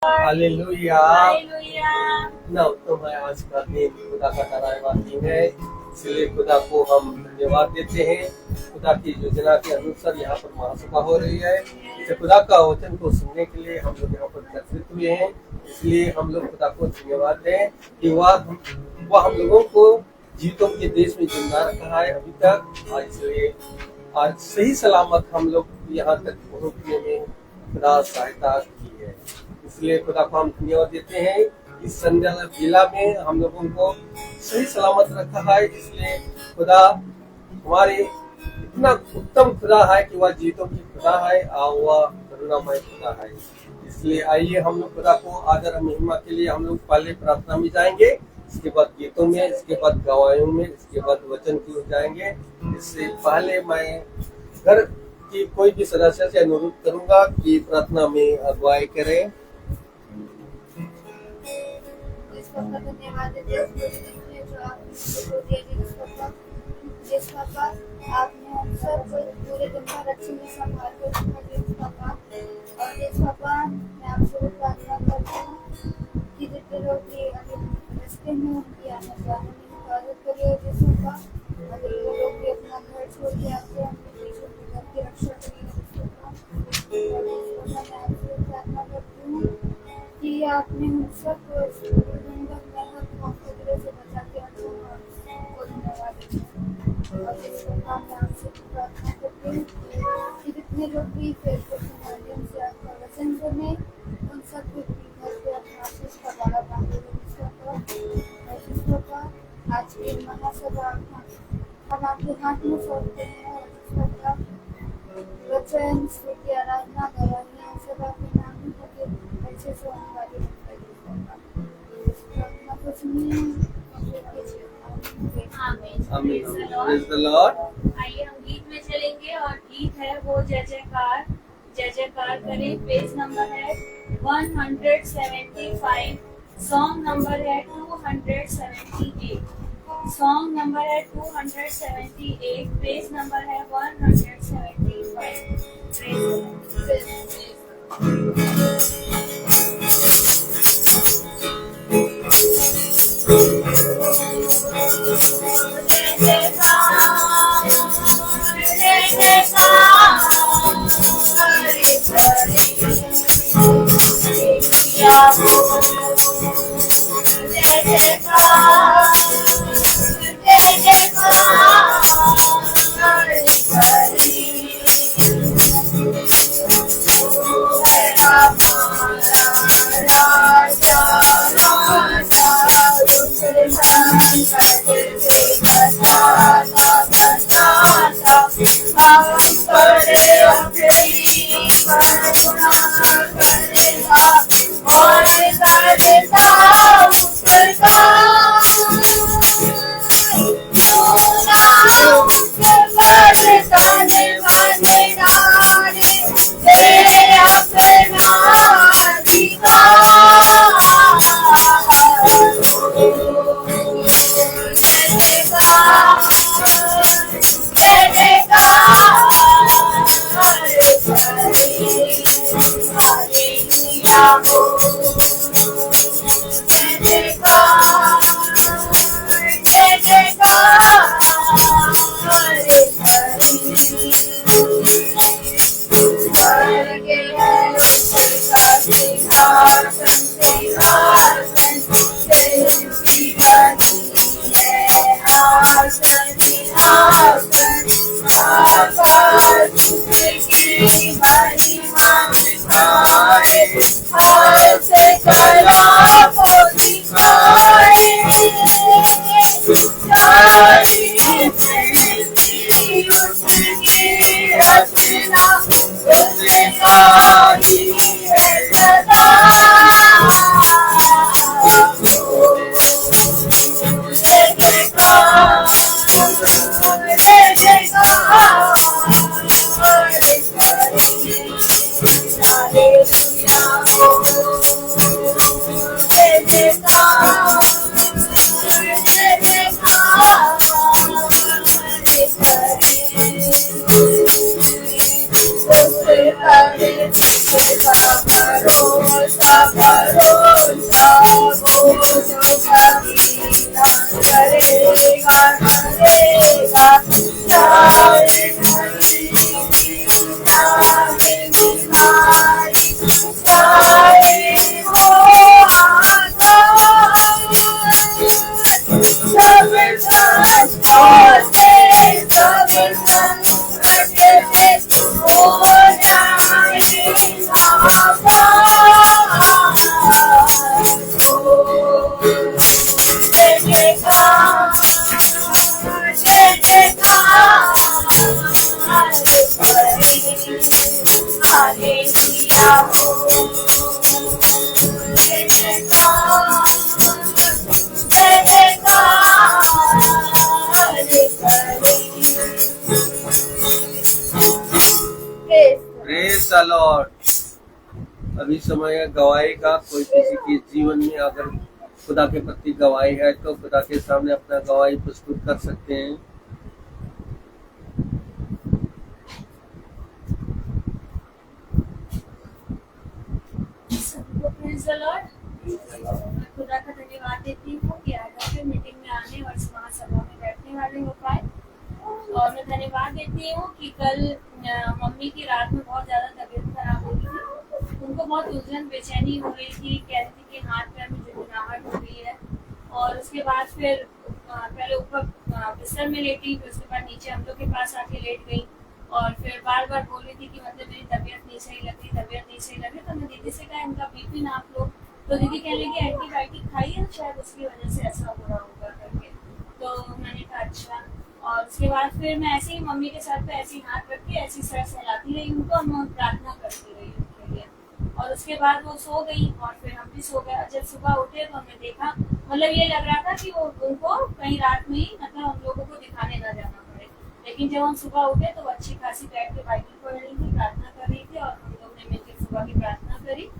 Hallelujah. Hallelujah. इतना उत्तम है आज का दिन, खुदा का धन्यवाद दिन है, इसलिए खुदा को हम धन्यवाद देते हैं। खुदा की योजना के अनुसार यहाँ पर महासभा हो रही है, इसे खुदा का वचन को सुनने के लिए हम लोग यहाँ पर एकत्रित हुए हैं। इसलिए हम लोग खुदा को धन्यवाद दें कि वह हम लोगों को जीतों के देश में जिंदा रखा है अभी तक, और इसलिए आज सही सलामत हम लोग यहाँ तक पहुँचने में खुदा सहायता की है। इसलिए खुदा को हम धन्यवाद देते हैं। इस संध्या जिला में हम लोगों को सही सलामत रखा है, इसलिए खुदा हमारे इतना उत्तम खुदा है कि वह जीतों की खुदा है और वह करुणामय खुदा है। इसलिए आइए हम लोग खुदा को आदर और महिमा के लिए हम लोग पहले प्रार्थना में जाएंगे, इसके बाद गीतों में, इसके बाद गवाहों में, इसके बाद वचन की ओर जाएंगे। इससे पहले मैं घर की कोई भी सदस्य से अनुरोध करूंगा कि प्रार्थना में अगुवाई करें। धन्यवाद जो आपने हम सब पूरे दिन का रक्षण में संभाल कर रखा पापा। और इस पापा मैं आपसे प्रार्थना करती हूँ कि जितने लोग भी अभी रास्ते में उनकी आने जाने में हिफाजत करिए। जिस पापा अगर वो लोग भी अपना घर छोड़ के आते हैं, अपने पीछे घर की रक्षा करिए। मैं आपसे प्रार्थना करती हूँ कि आपने हम सबको से बचा के रखो और धन्यवाद देते हैं। और इस प्रकार मैं आपसे प्रार्थना करती हूँ कि जितने लोग भी फेसबुक के माध्यम से आपका वचन सुने, उन सब के घर पे अपना आशीष का बाड़ा बांधे। इस प्रकार आज की महासभा हम आपके हाथ में सौंपते हैं और इस प्रकार वचन स्तुति आराधना गवाहियाँ सब आपके नाम में होके अच्छे से होने वाली है। आइए हम गीत में चलेंगे और गीत है वो जय जयकार। जय जयकार करें। पेज नंबर है 175, सॉन्ग नंबर है 278, सॉन्ग नंबर है 278, पेज नंबर है Hallelujah. समय गवाही का, कोई किसी के जीवन में अगर खुदा के प्रति गवाही है तो खुदा के सामने अपना गवाही प्रस्तुत कर सकते हैं। Praise the Lord। मैं खुदा का धन्यवाद देती हूँ कि आज आपके मीटिंग में आने और इस महासभा में बैठने वाले हो पाए। और मैं धन्यवाद देती हूँ कि कल मम्मी की रात में बहुत ज्यादा तबीयत खराब हो गई थी। उनको बहुत उलझन बेचैनी हो रही थी, कह रही थी कि हाथ पैर में झुंझुनाहट हो रही है। और उसके बाद फिर पहले ऊपर बिस्तर में लेटी, फिर उसके बाद नीचे हम लोग के पास आके लेट गई और फिर बार बार बोल रही थी कि मतलब मेरी तबीयत नहीं सही लग रही, तबीयत नहीं सही लग रही। तो मैं दीदी से कहा इनका बीपी नाप लो, तो दीदी कहने लगी एंटीबायोटिक खाई है, शायद उसकी वजह से ऐसा हो रहा होगा करके। तो मैंने कहा अच्छा। और उसके बाद फिर मैं ऐसे ही मम्मी के साथ पे ऐसे ही हाथ रख के ऐसी सर सहलाती रही उनको और मैं प्रार्थना करती रही उनके लिए। और उसके बाद वो सो गई और फिर हम भी सो गए। जब सुबह उठे तो हमने देखा, मतलब ये लग रहा था कि वो उनको कहीं रात में ही मतलब हम लोगों को दिखाने न जाना पड़े। लेकिन जब हम सुबह उठे तो अच्छी खासी बैठ के बाइबल पढ़ रही थी, प्रार्थना कर रही थी और हम लोग ने मिलकर सुबह की प्रार्थना करी।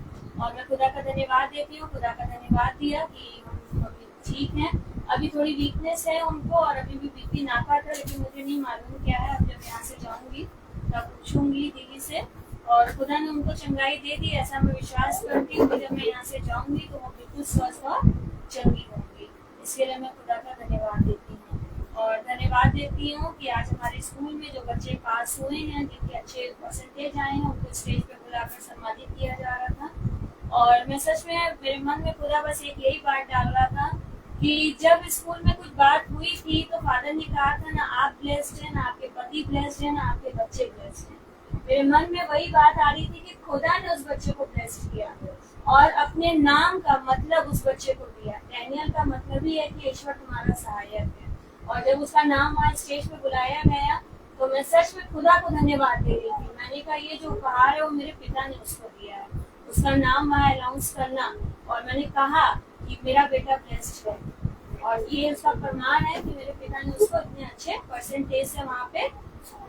और मैं खुदा का धन्यवाद देती हूँ, खुदा का धन्यवाद दिया कि हम अभी ठीक हैं। अभी थोड़ी वीकनेस है उनको और अभी भी बीपी नापा था, लेकिन मुझे नहीं मालूम क्या है। अब जब यहाँ से जाऊंगी तब पूछूंगी दीदी से। और खुदा ने उनको चंगाई दे दी, ऐसा मैं विश्वास करती हूँ कि जब मैं यहाँ से जाऊंगी तो वो बिल्कुल स्वस्थ और चंगी होंगी। इसके लिए मैं खुदा का धन्यवाद देती हूँ। और धन्यवाद देती हूँ कि आज हमारे स्कूल में जो बच्चे पास हुए हैं, जिनके अच्छे परसेंटेज आए हैं, उनको स्टेज पे बुलाकर सम्मानित किया जा रहा था। और मैं सच में मेरे मन में खुदा बस एक यही बात डाल रहा था कि जब स्कूल में कुछ बात हुई थी तो फादर ने कहा था ना आप ब्लेस्ड हैं, ना आपके पति ब्लेस्ड हैं, ना आपके बच्चे ब्लेस्ड हैं। मेरे मन में वही बात आ रही थी कि खुदा ने उस बच्चे को ब्लेस्ड किया और अपने नाम का मतलब उस बच्चे को दिया। डैनियल का मतलब ही है कि ईश्वर तुम्हारा सहायक है। और जब उसका नाम वहाँ स्टेज पे बुलाया गया तो मैं सच में खुदा को धन्यवाद दे रही थी। मैंने कहा ये जो उपहार है वो मेरे पिता ने उसको दिया है, उसका नाम वहाँ अनाउंस करना। और मैंने कहा कि मेरा बेटा ब्लेस्ड है और ये उसका प्रमाण है कि मेरे पिता ने उसको इतने अच्छे परसेंटेज से वहाँ पे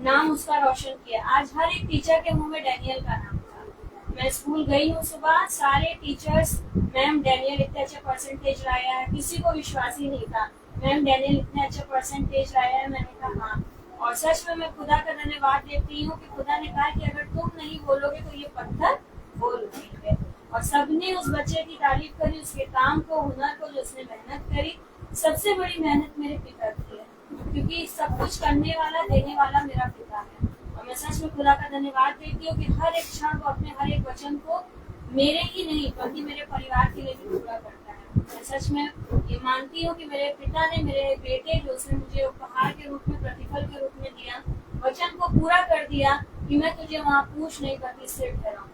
नाम उसका रोशन किया। आज हर एक टीचर के मुंह में डैनियल का नाम था। मैं स्कूल गई हूँ सुबह, सारे टीचर्स मैम डैनियल इतने अच्छे परसेंटेज लाया है, किसी को विश्वास ही नहीं था मैम डैनियल इतने अच्छे परसेंटेज लाया है। मैंने कहा हाँ। और सच में मैं खुदा का धन्यवाद देती हूँ कि खुदा ने कहा कि अगर तुम नहीं बोलोगे तो ये पत्थर बोल उठेंगे। और सबने उस बच्चे की तारीफ करी, उसके काम को, हुनर को, जो उसने मेहनत करी। सबसे बड़ी मेहनत मेरे पिता की है, क्योंकि सब कुछ करने वाला, देने वाला मेरा पिता है। और मैं सच में खुदा का धन्यवाद देती हूँ कि हर एक क्षण को, अपने हर एक वचन को मेरे ही नहीं बल्कि मेरे परिवार के लिए भी पूरा करता है। मैं सच में ये मानती हूँ कि मेरे पिता ने मेरे बेटे, जो उसने मुझे उपहार के रूप में, प्रतिफल के रूप में दिया, वचन को पूरा कर दिया कि मैं तुझे वहाँ पूछ नहीं करती सिर ठहराऊंगा।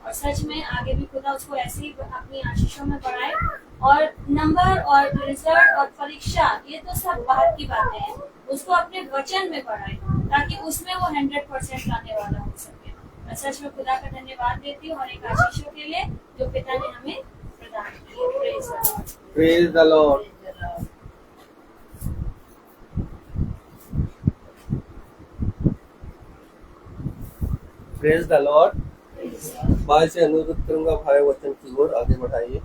और सच में आगे भी खुदा उसको ऐसे ही अपनी आशीषों में बढ़ाए। और नंबर और रिजल्ट और परीक्षा ये तो सब बाहर की बातें हैं, उसको अपने वचन में बढ़ाए ताकि उसमें वो 100% लाने वाला हो सके। मैं सच में खुदा का धन्यवाद देती हूँ और एक आशीषों के लिए जो पिता ने हमें प्रदान की। Praise the Lord. Praise the Lord. भाई से अनुरोध करूंगा, भाई वचन की ओर आगे बढ़ाइए।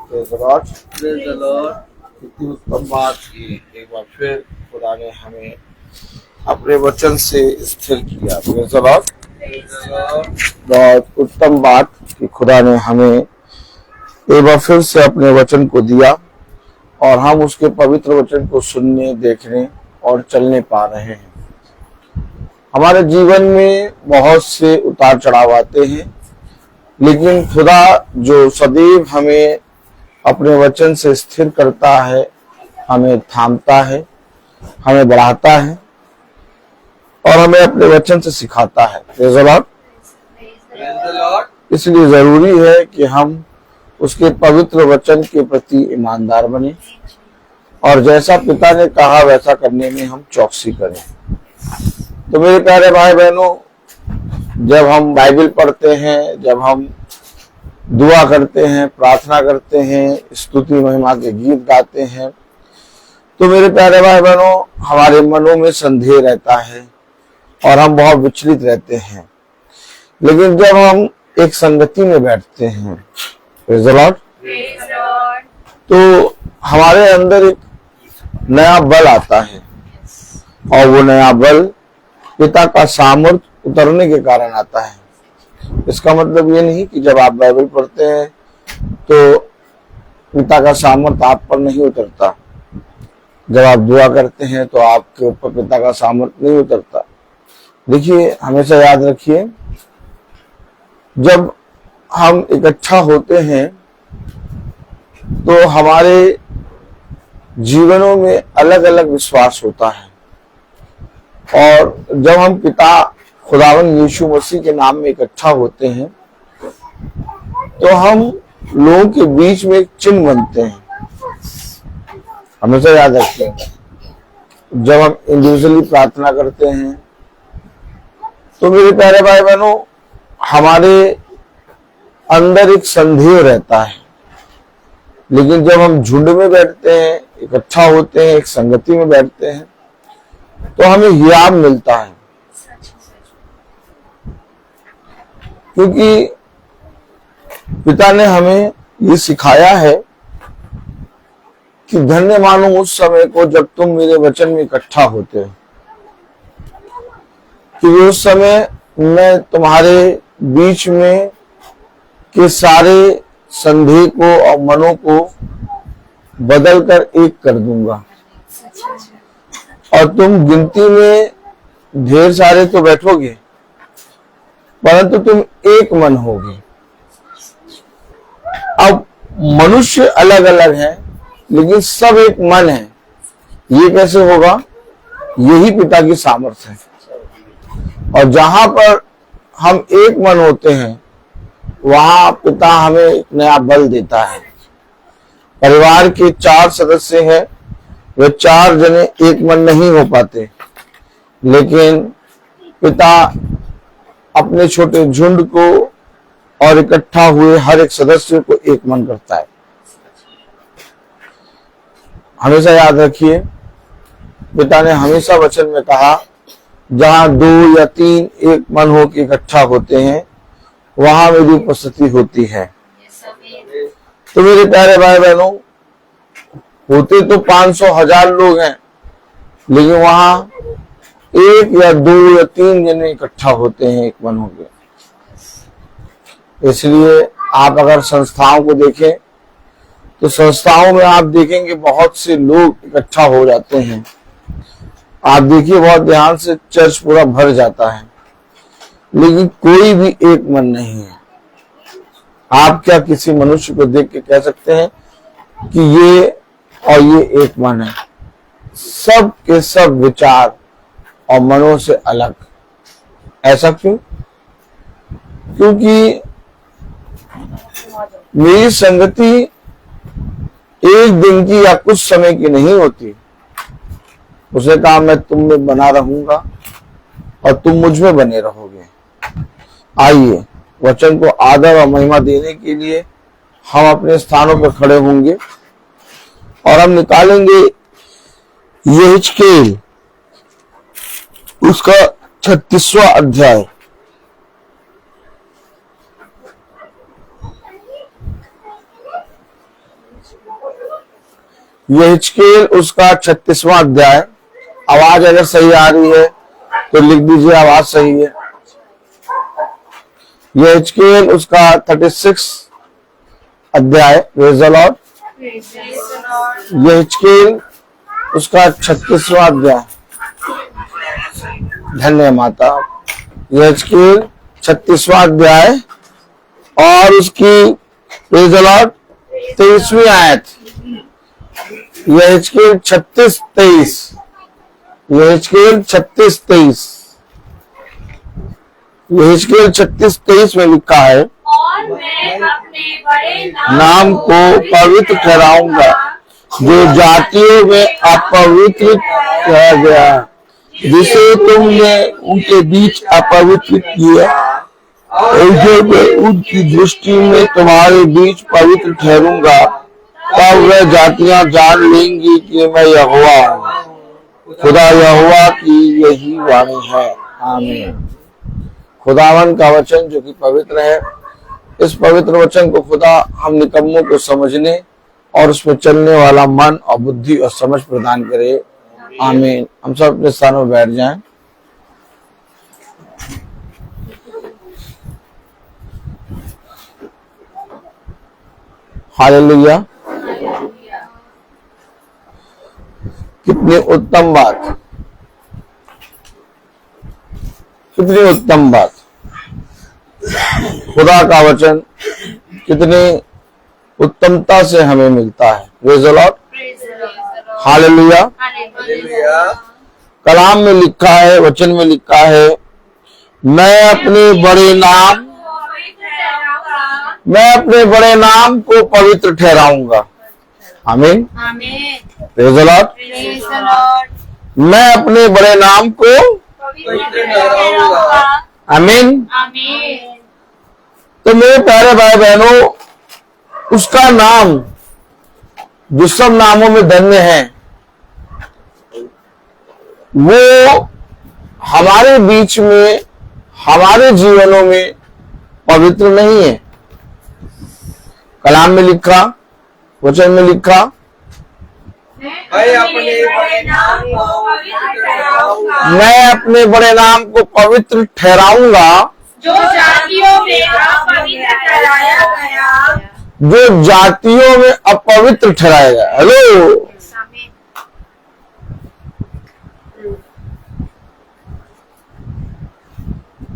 Praise the Lord. इतनी उत्तम बात की एक बार फिर खुदा ने हमें अपने वचन से स्थिर किया। Praise the Lord. बहुत उत्तम बात कि खुदा ने हमें एक बार फिर से अपने वचन को दिया और हम उसके पवित्र वचन को सुनने, देखने और चलने पा रहे हैं। हमारे जीवन में बहुत से उतार चढ़ाव आते हैं, लेकिन खुदा जो सदैव हमें अपने वचन से स्थिर करता है, हमें थामता है, हमें बढ़ाता है और हमें अपने वचन से सिखाता है। Praise the Lord. इसलिए जरूरी है कि हम उसके पवित्र वचन के प्रति ईमानदार बने और जैसा पिता ने कहा वैसा करने में हम चौकसी करें। तो मेरे प्यारे भाई बहनों, जब हम बाइबल पढ़ते हैं, जब हम दुआ करते हैं, प्रार्थना करते हैं, स्तुति महिमा के गीत गाते हैं, तो मेरे प्यारे भाई बहनों, हमारे मनों में संदेह रहता है और हम बहुत विचलित रहते हैं। लेकिन जब हम एक संगति में बैठते हैं, प्रेज़ द लॉर्ड, तो हमारे अंदर एक नया बल आता है और वो नया बल पिता का सामर्थ्य उतरने के कारण आता है। इसका मतलब ये नहीं कि जब आप बाइबल पढ़ते हैं तो पिता का सामर्थ्य आप पर नहीं उतरता, जब आप दुआ करते हैं तो आपके ऊपर पिता का सामर्थ्य नहीं उतरता। देखिए, हमेशा याद रखिए, जब हम इकट्ठा होते हैं तो हमारे जीवनों में अलग अलग विश्वास होता है, और जब हम पिता खुदावंद यीशु मसीह के नाम में इकट्ठा होते हैं तो हम लोगों के बीच में एक चिन्ह बनते हैं। हमेशा याद रखें, जब हम इंडिविजुअली प्रार्थना करते हैं तो मेरे प्यारे भाई बहनों, हमारे अंदर एक संदेह रहता है। लेकिन जब हम झुंड में बैठते हैं, इकट्ठा होते हैं, एक संगति में बैठते हैं, तो हमें हियाब मिलता है। क्योंकि पिता ने हमें ये सिखाया है कि धन्य मानो उस समय को जब तुम मेरे वचन में इकट्ठा होते हो, क्योंकि उस समय मैं तुम्हारे बीच में के सारे संदेह को और मनों को बदल कर एक कर दूंगा, और तुम गिनती में ढेर सारे तो बैठोगे परंतु तुम एक मन होगे। अब मनुष्य अलग अलग है लेकिन सब एक मन है। ये कैसे होगा? यही पिता की सामर्थ्य है। और जहां पर हम एक मन होते हैं वहां पिता हमें एक नया बल देता है। परिवार के 4 सदस्य हैं, वे 4 जने एक मन नहीं हो पाते, लेकिन पिता अपने छोटे झुंड को और इकट्ठा हुए हर एक सदस्य को एक मन करता है। हमेशा याद रखिए, पिता ने हमेशा वचन में कहा, जहां 2 या 3 एक मन हो के इकट्ठा होते हैं वहां मेरी उपस्थिति होती है। तो मेरे प्यारे भाई बहनों, होते तो 500,000 लोग हैं, लेकिन वहां 1 या 2 या 3 जने इकट्ठा होते हैं एक मन होकर। इसलिए आप अगर संस्थाओं को देखें तो संस्थाओं में आप देखेंगे बहुत से लोग इकट्ठा हो जाते हैं। आप देखिए, बहुत ध्यान से चर्च पूरा भर जाता है, लेकिन कोई भी एक मन नहीं है। आप क्या किसी मनुष्य को देख के कह सकते हैं कि ये और ये एक मन है? सब के सब विचार और मनों से अलग। ऐसा क्यों? क्योंकि मेरी संगति एक दिन की या कुछ समय की नहीं होती। उसने कहा, मैं तुम में बना रहूंगा और तुम मुझ में बने रहोगे। आइए, वचन को आदर और महिमा देने के लिए हम अपने स्थानों पर खड़े होंगे और हम निकालेंगे यहेजकेल उसका 36वां अध्याय। यहेजकेल उसका 36वां अध्याय। आवाज अगर सही आ रही है तो लिख दीजिए, आवाज सही है। यहेजकेल उसका 36 अध्याय। Praise the Lord. यहेजकेल उसका 36वां अध्याय। धन्य माता। यहेजकेल 36वां अध्याय और उसकी प्रेज़ द लॉर्ड 23वीं आयत। यहेजकेल 36:23। यहेजकेल 36:23। यहेजकेल 36:23 में लिखा है, और मैं अपने बड़े नाम को पवित्र ठहराऊंगा जो जातियों में अपवित्र किया गया, जिसे तुमने उनके बीच अपवित्र किया, और जो मैं उनकी दृष्टि में तुम्हारे बीच पवित्र ठहरूंगा, तब वे जातियां जान लेंगी कि मैं यहोवा हूँ। खुदा यहोवा की यही वाणी है। आमीन। खुदावन का वचन जो कि पवित्र है, इस पवित्र वचन को खुदा हम निकम्मों को समझने और उसमें चलने वाला मन और बुद्धि और समझ प्रदान करे। आमीन। हम सब अपने स्थानों में बैठ जाएं। हालेलुया। कितनी उत्तम बात, कितनी उत्तम बात। खुदा का वचन कितनी उत्तमता से हमें मिलता है। Praise the Lord. हालेलुया। कलाम में लिखा है, वचन में लिखा है, मैं अपने बड़े नाम को पवित्र ठहराऊंगा। आमीन। Praise the Lord. मैं अपने बड़े नाम को पवित्र ठहराऊंगा। आमीन। तो मेरे प्यारे भाई बहनों, उसका नाम जो सब नामों में धन्य है, वो हमारे बीच में, हमारे जीवनों में पवित्र नहीं है। कलाम में लिखा, वचन में लिखा, मैं अपने बड़े नाम को पवित्र ठहराऊंगा। मैं अपने बड़े नाम को पवित्र ठहराऊंगा, जो जातियों में अपवित्र ठहराया गया। जो जातियों में अपवित्र ठहराया गया। हेलो,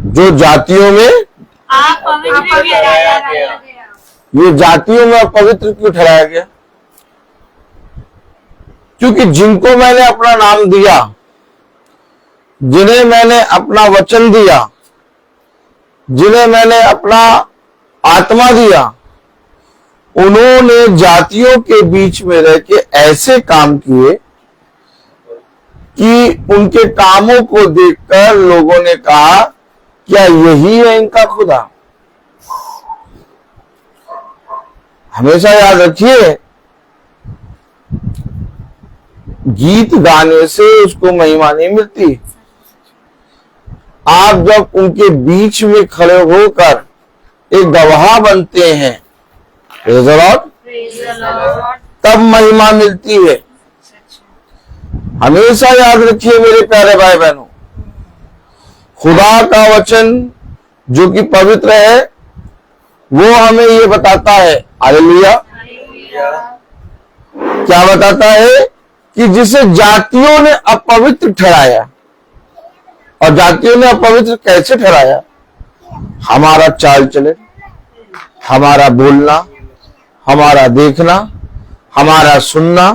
जो जातियों में अपवित्र ठहराया गया। ये जातियों में अपवित्र क्यों ठहराया गया? क्योंकि जिनको मैंने अपना नाम दिया, जिन्हें मैंने अपना वचन दिया, जिन्हें मैंने अपना आत्मा दिया, उन्होंने जातियों के बीच में रह के ऐसे काम किए कि उनके कामों को देखकर लोगों ने कहा, क्या यही है इनका खुदा? हमेशा याद रखिए, गीत गाने से उसको महिमा नहीं मिलती। आप जब उनके बीच में खड़े होकर एक गवाह बनते हैं, प्रेज़ द लॉर्ड, तब महिमा मिलती है। हमेशा याद रखिए मेरे प्यारे भाई बहनों, खुदा का वचन जो कि पवित्र है, वो हमें ये बताता है, हालेलुया, क्या बताता है कि जिसे जातियों ने अपवित्र ठहराया। और जातियों ने अपवित्र कैसे ठहराया? हमारा चाल चलन, हमारा बोलना, हमारा देखना, हमारा सुनना,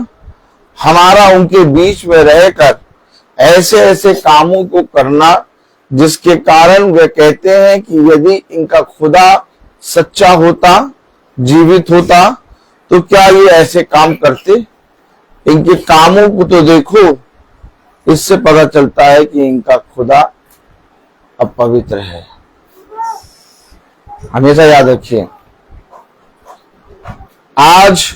हमारा उनके बीच में रहकर ऐसे ऐसे कामों को करना, जिसके कारण वे कहते हैं कि यदि इनका खुदा सच्चा होता, जीवित होता, तो क्या ये ऐसे काम करते? इनके कामों को तो देखो, इससे पता चलता है कि इनका खुदा अपवित्र है। हमेशा याद रखिए, आज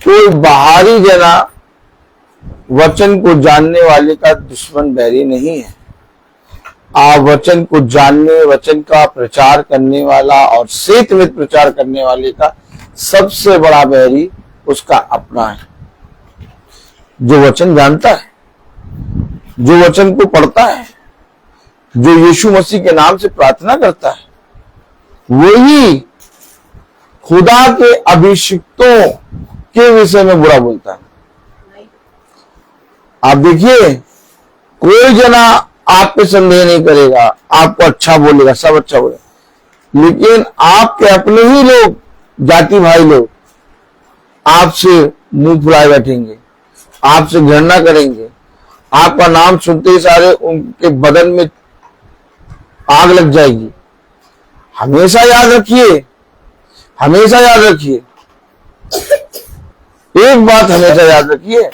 कोई बाहरी जना वचन को जानने वाले का दुश्मन बैरी नहीं है। आप वचन को जानने, वचन का प्रचार करने वाला और सेतमित प्रचार करने वाले का सबसे बड़ा बैरी उसका अपना है। जो वचन जानता है, जो वचन को पढ़ता है, जो यीशु मसीह के नाम से प्रार्थना करता है, वही खुदा के अभिषिक्तों के विषय में बुरा बोलता है। आप देखिए, कोई जना आप पे संदेह नहीं करेगा, आपको अच्छा बोलेगा, सब अच्छा बोलेगा, लेकिन आपके अपने ही लोग, जाति भाई लोग, आपसे मुंह फुलाए बैठेंगे, आपसे घृणा करेंगे, आपका नाम सुनते ही सारे उनके बदन में आग लग जाएगी। हमेशा याद रखिए, हमेशा याद रखिए, एक बात हमेशा याद रखिए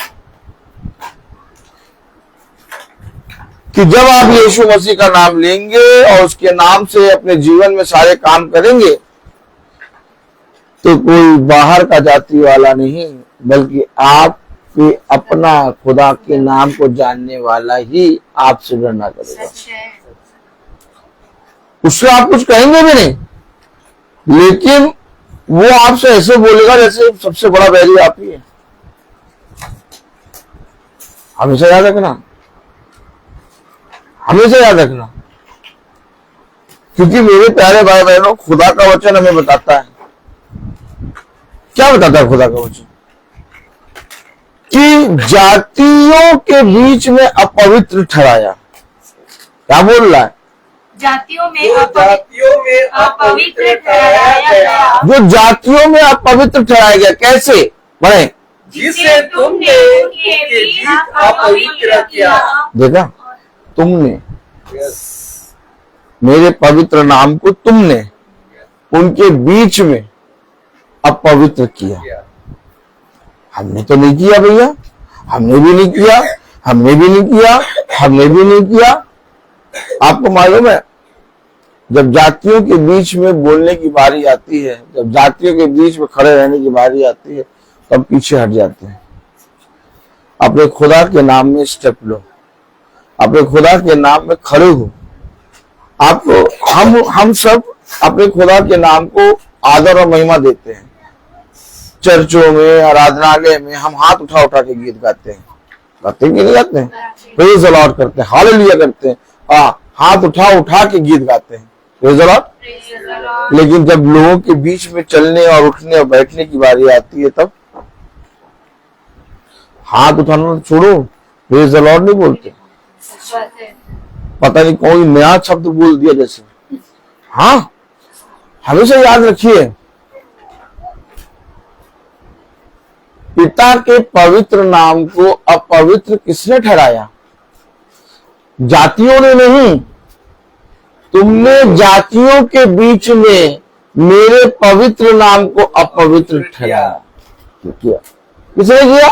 कि जब आप यीशु मसीह का नाम लेंगे और उसके नाम से अपने जीवन में सारे काम करेंगे, तो कोई बाहर का जाति वाला नहीं, बल्कि आपके अपना खुदा के नाम को जानने वाला ही आपसे डरना करेगा। सच है। उससे आप कुछ कहेंगे भी नहीं, लेकिन वो आपसे ऐसे बोलेगा जैसे सबसे बड़ा बैरी आप ही है। हमेशा याद रखना, हमेशा याद रखना, क्योंकि मेरे प्यारे भाई बहनों, खुदा का वचन हमें बताता है, क्या बताता है खुदा का वचन, कि जातियों के बीच में अपवित्र ठहराया। क्या बोल रहा है? जातियों में जातियों में अपवित्र ठहराया गया, जो जातियों में अपवित्र ठहराया गया। कैसे? बने जिसे तुमने उनके बीच अपवित्र किया। देखा, तुमने मेरे पवित्र नाम को तुमने उनके बीच में अपवित्र किया। हमने तो नहीं किया भैया, हमने भी नहीं किया, हमने भी नहीं किया, हमने भी नहीं किया। आपको मालूम है, जब जातियों के बीच में बोलने की बारी आती है, जब जातियों के बीच में खड़े रहने की बारी आती है, तब पीछे हट जाते हैं। अपने खुदा के नाम में स्टेप लो, अपने खुदा के नाम में खड़े हो। आपको हम सब अपने खुदा के नाम को आदर और महिमा देते हैं। चर्चों में, आराधनालय में हम हाथ उठा उठा के गीत गाते हैं, गाते हैं कि नहीं गाते हैं? प्रेज द लॉर्ड करते हैं, हालेलुया करते हैं, हाथ उठा उठा के गीत गाते हैं, प्रेज द लॉर्ड। लेकिन जब लोगों के बीच में चलने और उठने और बैठने की बारी आती है, तब हाथ उठाना छोड़ो, प्रेज द लॉर्ड नहीं बोलते। पता नहीं कोई नया शब्द बोल दिया जैसे। हाँ, हमेशा याद रखिए, पिता के पवित्र नाम को अपवित्र किसने ठहराया? जातियों ने नहीं। तुमने जातियों के बीच में मेरे पवित्र नाम को अपवित्र ठहराया। किया? किसने किया?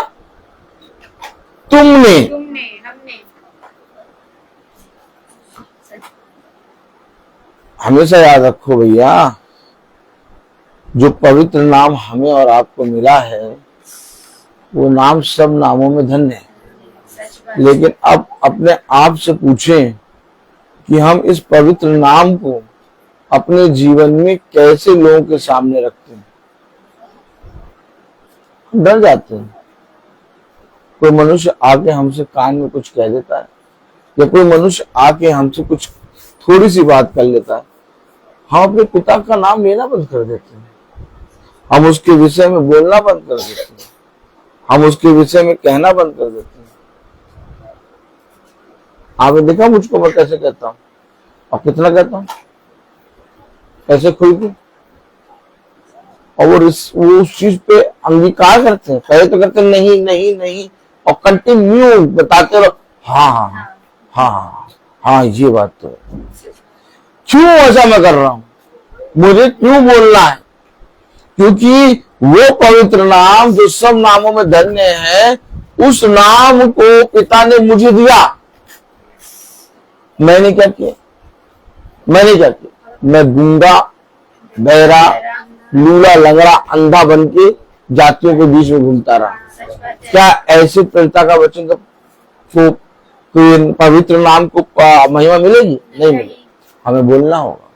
तुमने। हमने। हमेशा याद रखो भैया, जो पवित्र नाम हमें और आपको मिला है, वो नाम सब नामों में धन्य है। लेकिन अब अपने आप से पूछें कि हम इस पवित्र नाम को अपने जीवन में कैसे लोगों के सामने रखते हैं। हम डर जाते हैं। कोई मनुष्य आके हमसे कान में कुछ कह देता है, या कोई मनुष्य आके हमसे कुछ थोड़ी सी बात कर लेता है, हम अपने पिता का नाम लेना बंद कर देते हैं, हम उसके विषय में बोलना बंद कर देते हैं, हम उसके विषय में कहना बंद कर देते हैं। आपने देखा मुझको मैं कैसे कहता हूं और कितना कहता हूं, कैसे खुल के, और वो उस चीज पे अंगीकार करते हैं। पहले तो कहते हैं नहीं नहीं नहीं, और कंटिन्यू बताते रहो हाँ हाँ हाँ हाँ हाँ, ये बात तो है। क्यों ऐसा मैं कर रहा हूं, मुझे क्यों बोलना है? क्योंकि वो पवित्र नाम जो सब नामों में धन्य है, उस नाम को पिता ने मुझे दिया। मैंने क्या किया? मैंने क्या किया? मैं गूंगा, बहरा, लूला, लंगड़ा, अंधा बन के जातियों के बीच में घूमता रहा। क्या ऐसे पिता का वचन को पवित्र नाम को महिमा मिलेगी? नहीं मिलेगी। हमें बोलना होगा।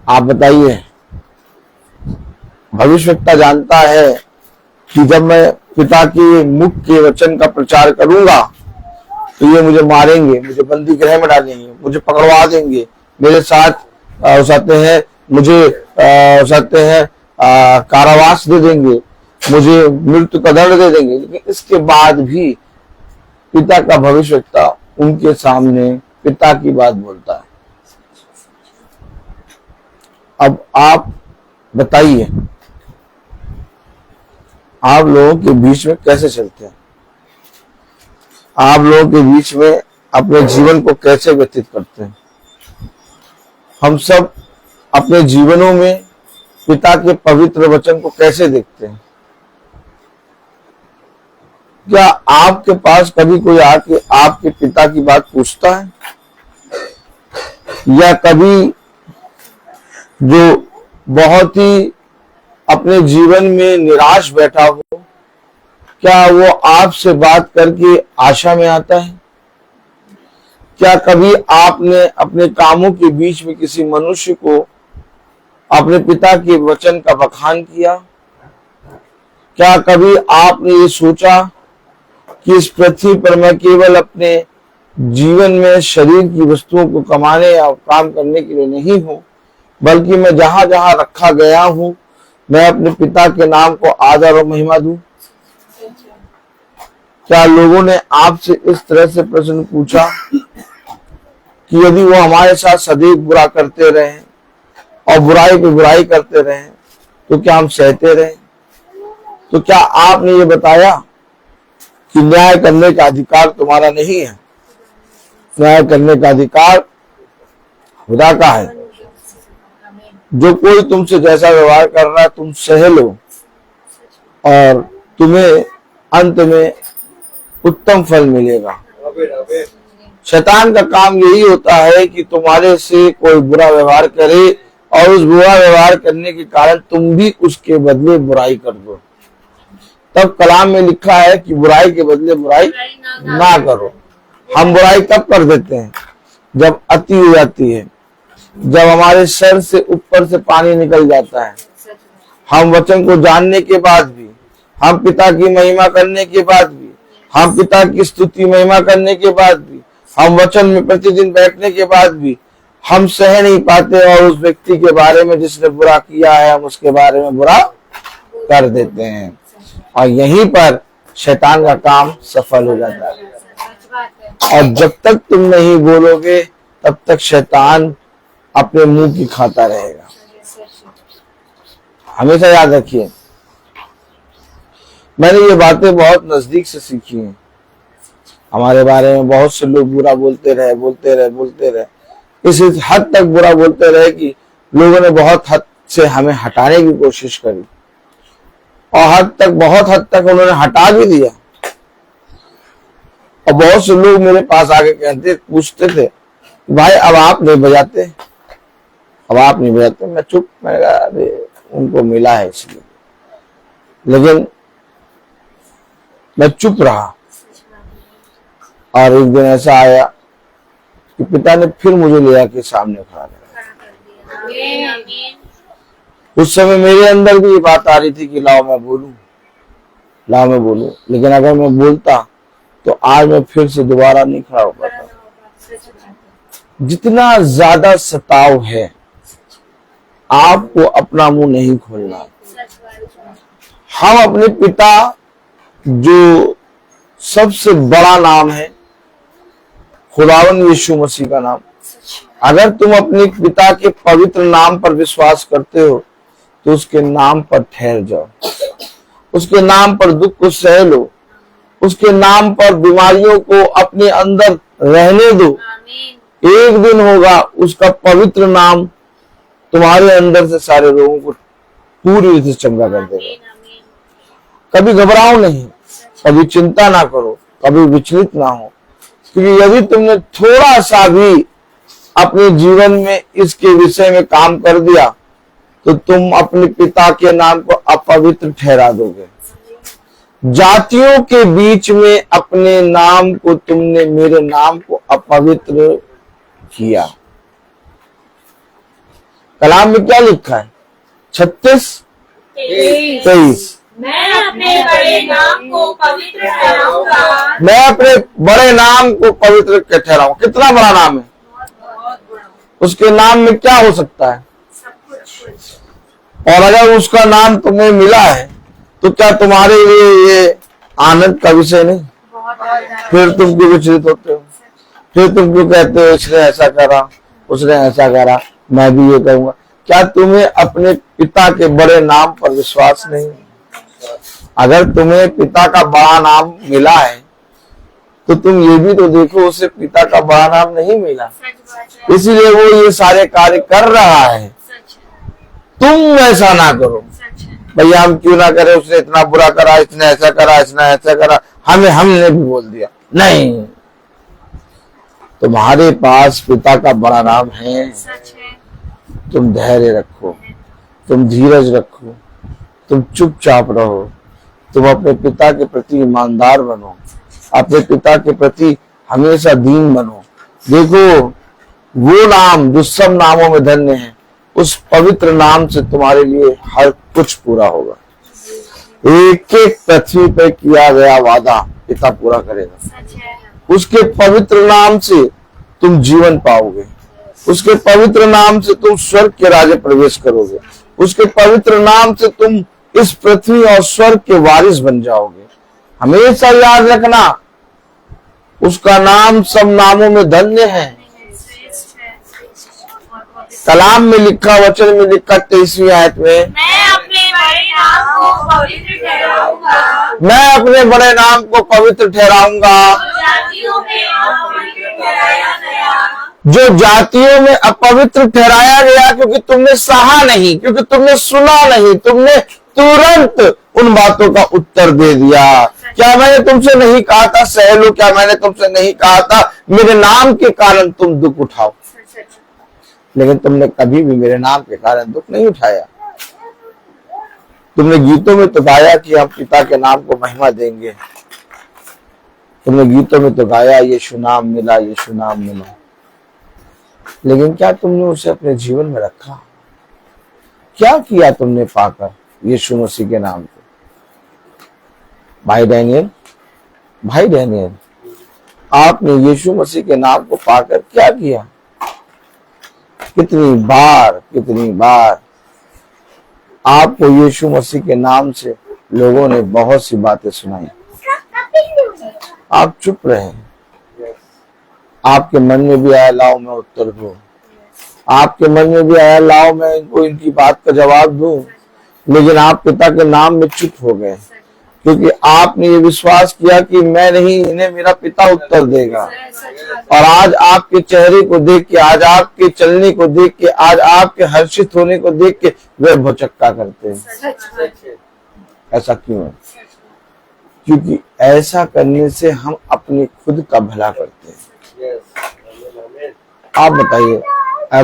आप बताइए, भविष्यवक्ता जानता है कि जब मैं पिता के मुख के वचन का प्रचार करूंगा तो ये मुझे मारेंगे, मुझे बंदी गृह में डालेंगे, मुझे पकड़वा देंगे, मेरे साथ उसाते हैं, मुझे उसाते हैं कारावास दे देंगे, मुझे मृत्यु का दंड दे देंगे। लेकिन इसके बाद भी पिता का भविष्यवक्ता उनके सामने पिता की बात बोलता है। अब आप बताइए, आप लोगों के बीच में कैसे चलते हैं? आप लोगों के बीच में अपने जीवन को कैसे व्यतीत करते हैं? हम सब अपने जीवनों में पिता के पवित्र वचन को कैसे देखते हैं? क्या आपके पास कभी कोई आके आपके पिता की बात पूछता है? या कभी जो बहुत ही अपने जीवन में निराश बैठा हो, क्या वो आपसे बात करके आशा में आता है? क्या कभी आपने अपने कामों के बीच में किसी मनुष्य को अपने पिता के वचन का बखान किया? क्या कभी आपने ये सोचा कि इस पृथ्वी पर मैं केवल अपने जीवन में शरीर की वस्तुओं को कमाने या काम करने के लिए नहीं हूं, बल्कि मैं जहां जहां रखा गया हूं मैं अपने पिता के नाम को आदर और महिमा दूं? क्या लोगों ने आपसे इस तरह से प्रश्न पूछा कि यदि वो हमारे साथ सदैव बुरा करते रहे और बुराई पे बुराई करते रहे तो क्या हम सहते रहे? तो क्या आपने ये बताया कि न्याय करने का अधिकार तुम्हारा नहीं है? न्याय करने का अधिकार खुदा का है। जो कोई तुमसे जैसा व्यवहार कर रहा है तुम सह लो और तुम्हें अंत में उत्तम फल मिलेगा। शैतान का काम यही होता है कि तुम्हारे से कोई बुरा व्यवहार करे और उस बुरा व्यवहार करने के कारण तुम भी उसके बदले बुराई कर दो। तब कलाम में लिखा है कि बुराई के बदले बुराई ना करो। हम बुराई कब कर देते हैं? जब अति हो जाती है, जब हमारे सर से ऊपर से पानी निकल जाता है। हम वचन को जानने के बाद भी, हम पिता की महिमा करने के बाद भी, हम पिता की स्तुति महिमा करने के बाद भी, हम वचन में प्रतिदिन बैठने के बाद भी हम सह नहीं पाते और उस व्यक्ति के बारे में जिसने बुरा किया है हम उसके बारे में बुरा कर देते हैं और यहीं पर शैतान का काम सफल हो जाता है। और जब तक तुम नहीं बोलोगे तब तक शैतान अपने मुंह की खाता रहेगा। हमेशा याद रखिए, मैंने ये बातें बहुत नजदीक से सीखी हैं। हमारे बारे में बहुत से लोग बुरा बोलते रहे, इस हद तक बुरा बोलते रहे कि लोगों ने बहुत हद से हमें हटाने की कोशिश करी और बहुत हद तक उन्होंने हटा भी दिया। और बहुत से लोग मेरे पास आके पूछते थे, भाई अब आप नहीं बजाते, मैं चुप, मैंने कहा अरे उनको मिला है इसलिए, लेकिन मैं चुप रहा। और एक दिन ऐसा आया कि पिता ने फिर मुझे ले आके सामने खड़ा किया। उस समय मेरे अंदर भी ये बात आ रही थी कि लाओ मैं बोलूं, लेकिन अगर मैं बोलता तो आज मैं फिर से दोबारा नहीं खड़ा हो पाता। जितना ज्यादा सताव है आपको अपना मुंह नहीं खोलना। हम अपने पिता जो सबसे बड़ा नाम है खुदावंद यीशु मसीह का नाम, अगर तुम अपने पिता के पवित्र नाम पर विश्वास करते हो तो उसके नाम पर ठहर जाओ, उसके नाम पर दुख को सह लो, उसके नाम पर बीमारियों को अपने अंदर रहने दो। एक दिन होगा उसका पवित्र नाम तुम्हारे अंदर से सारे रोगों को पूरी रीति से चंगा कर देगा। कभी घबराओ नहीं, कभी चिंता ना करो, कभी विचलित ना हो, क्योंकि यदि तुमने थोड़ा सा भी अपने जीवन में इसके विषय में काम कर दिया तो तुम अपने पिता के नाम को अपवित्र ठहरा दोगे। जातियों के बीच में अपने नाम को तुमने मेरे नाम को अपवित्र किया। कलाम में क्या लिखा है? 36:23 मैं अपने बड़े नाम को पवित्र ठहराऊंगा। मैं अपने बड़े नाम को पवित्र ठहराऊंगा। कितना बड़ा नाम है? उसके नाम में क्या हो सकता है? और अगर उसका नाम तुम्हें मिला है तो क्या तुम्हारे लिए ये आनंद का विषय नहीं? फिर तुम क्यों विचलित होते हो? फिर तुम क्यों कहते हो इसने ऐसा करा, उसने ऐसा करा, मैं भी ये करूंगा? क्या तुम्हें अपने पिता के बड़े नाम पर विश्वास नहीं? अगर तुम्हें पिता का बड़ा नाम मिला है तो तुम ये भी तो देखो उसे पिता का बड़ा नाम नहीं मिला, इसलिए वो ये सारे कार्य कर रहा है। तुम ऐसा ना करो। भैया हम क्यों ना करें, उसने इतना बुरा करा, इसने ऐसा करा, इसने ऐसा करा, हमने भी बोल दिया। नहीं, तुम्हारे पास पिता का बड़ा नाम है। तुम धैर्य रखो, तुम धीरज रखो, तुम चुपचाप रहो, तुम अपने पिता के प्रति ईमानदार बनो, अपने पिता के प्रति हमेशा दीन बनो। देखो वो नाम जो सब नामों में धन्य है, उस पवित्र नाम से तुम्हारे लिए हर कुछ पूरा होगा। एक एक पृथ्वी पर किया गया वादा पिता पूरा करेगा। उसके पवित्र नाम से तुम जीवन पाओगे, उसके पवित्र नाम से तुम स्वर्ग के राज्य प्रवेश करोगे, उसके पवित्र नाम से तुम इस पृथ्वी और स्वर्ग के वारिस बन जाओगे। हमेशा याद रखना, उसका नाम सब नामों में धन्य है। कलाम में लिखा, वचन में लिखा 23वीं आयत में, मैं अपने बड़े नाम को पवित्र ठहराऊंगा, मैं अपने बड़े नाम को पवित्र ठहराऊंगा, जातियों में अपवित्र ठहराया गया, जो जातियों में अपवित्र ठहराया गया, क्योंकि तुमने सहा नहीं, क्योंकि तुमने सुना नहीं, तुमने तुरंत उन बातों का उत्तर दे दिया। क्या मैंने तुमसे नहीं कहा था सह लो? क्या मैंने तुमसे नहीं कहा था मेरे नाम के कारण तुम दुख उठाओ? लेकिन तुमने कभी भी मेरे नाम के कारण दुख नहीं उठाया। तुमने गीतों में तो गाया कि हम पिता के नाम को महिमा देंगे, तुमने गीतों में तो गाया यीशु नाम मिला, यीशु नाम मिला, लेकिन क्या तुमने उसे अपने जीवन में रखा? क्या किया तुमने पाकर यीशु मसीह के नाम को? भाई डैनियल, आपने यीशु मसीह के नाम को पाकर क्या किया? कितनी बार आपको यीशु मसीह के नाम से लोगों ने बहुत सी बातें सुनाई, आप चुप रहे। आपके मन में भी आया लाओ मैं उत्तर दूं, आपके मन में भी आया लाओ मैं इनको इनकी बात का जवाब दूं, लेकिन आप पिता के नाम में चुप हो गए, क्योंकि आपने ये विश्वास किया कि मैं नहीं, इन्हें मेरा पिता उत्तर देगा। और आज आपके चेहरे को देख के, आज आपके चलने को देख के, आज आपके हर्षित होने को देख के वे भौचक्का करते हैं। ऐसा क्यों है? क्योंकि ऐसा करने से हम अपने खुद का भला करते हैं। आप बताइए,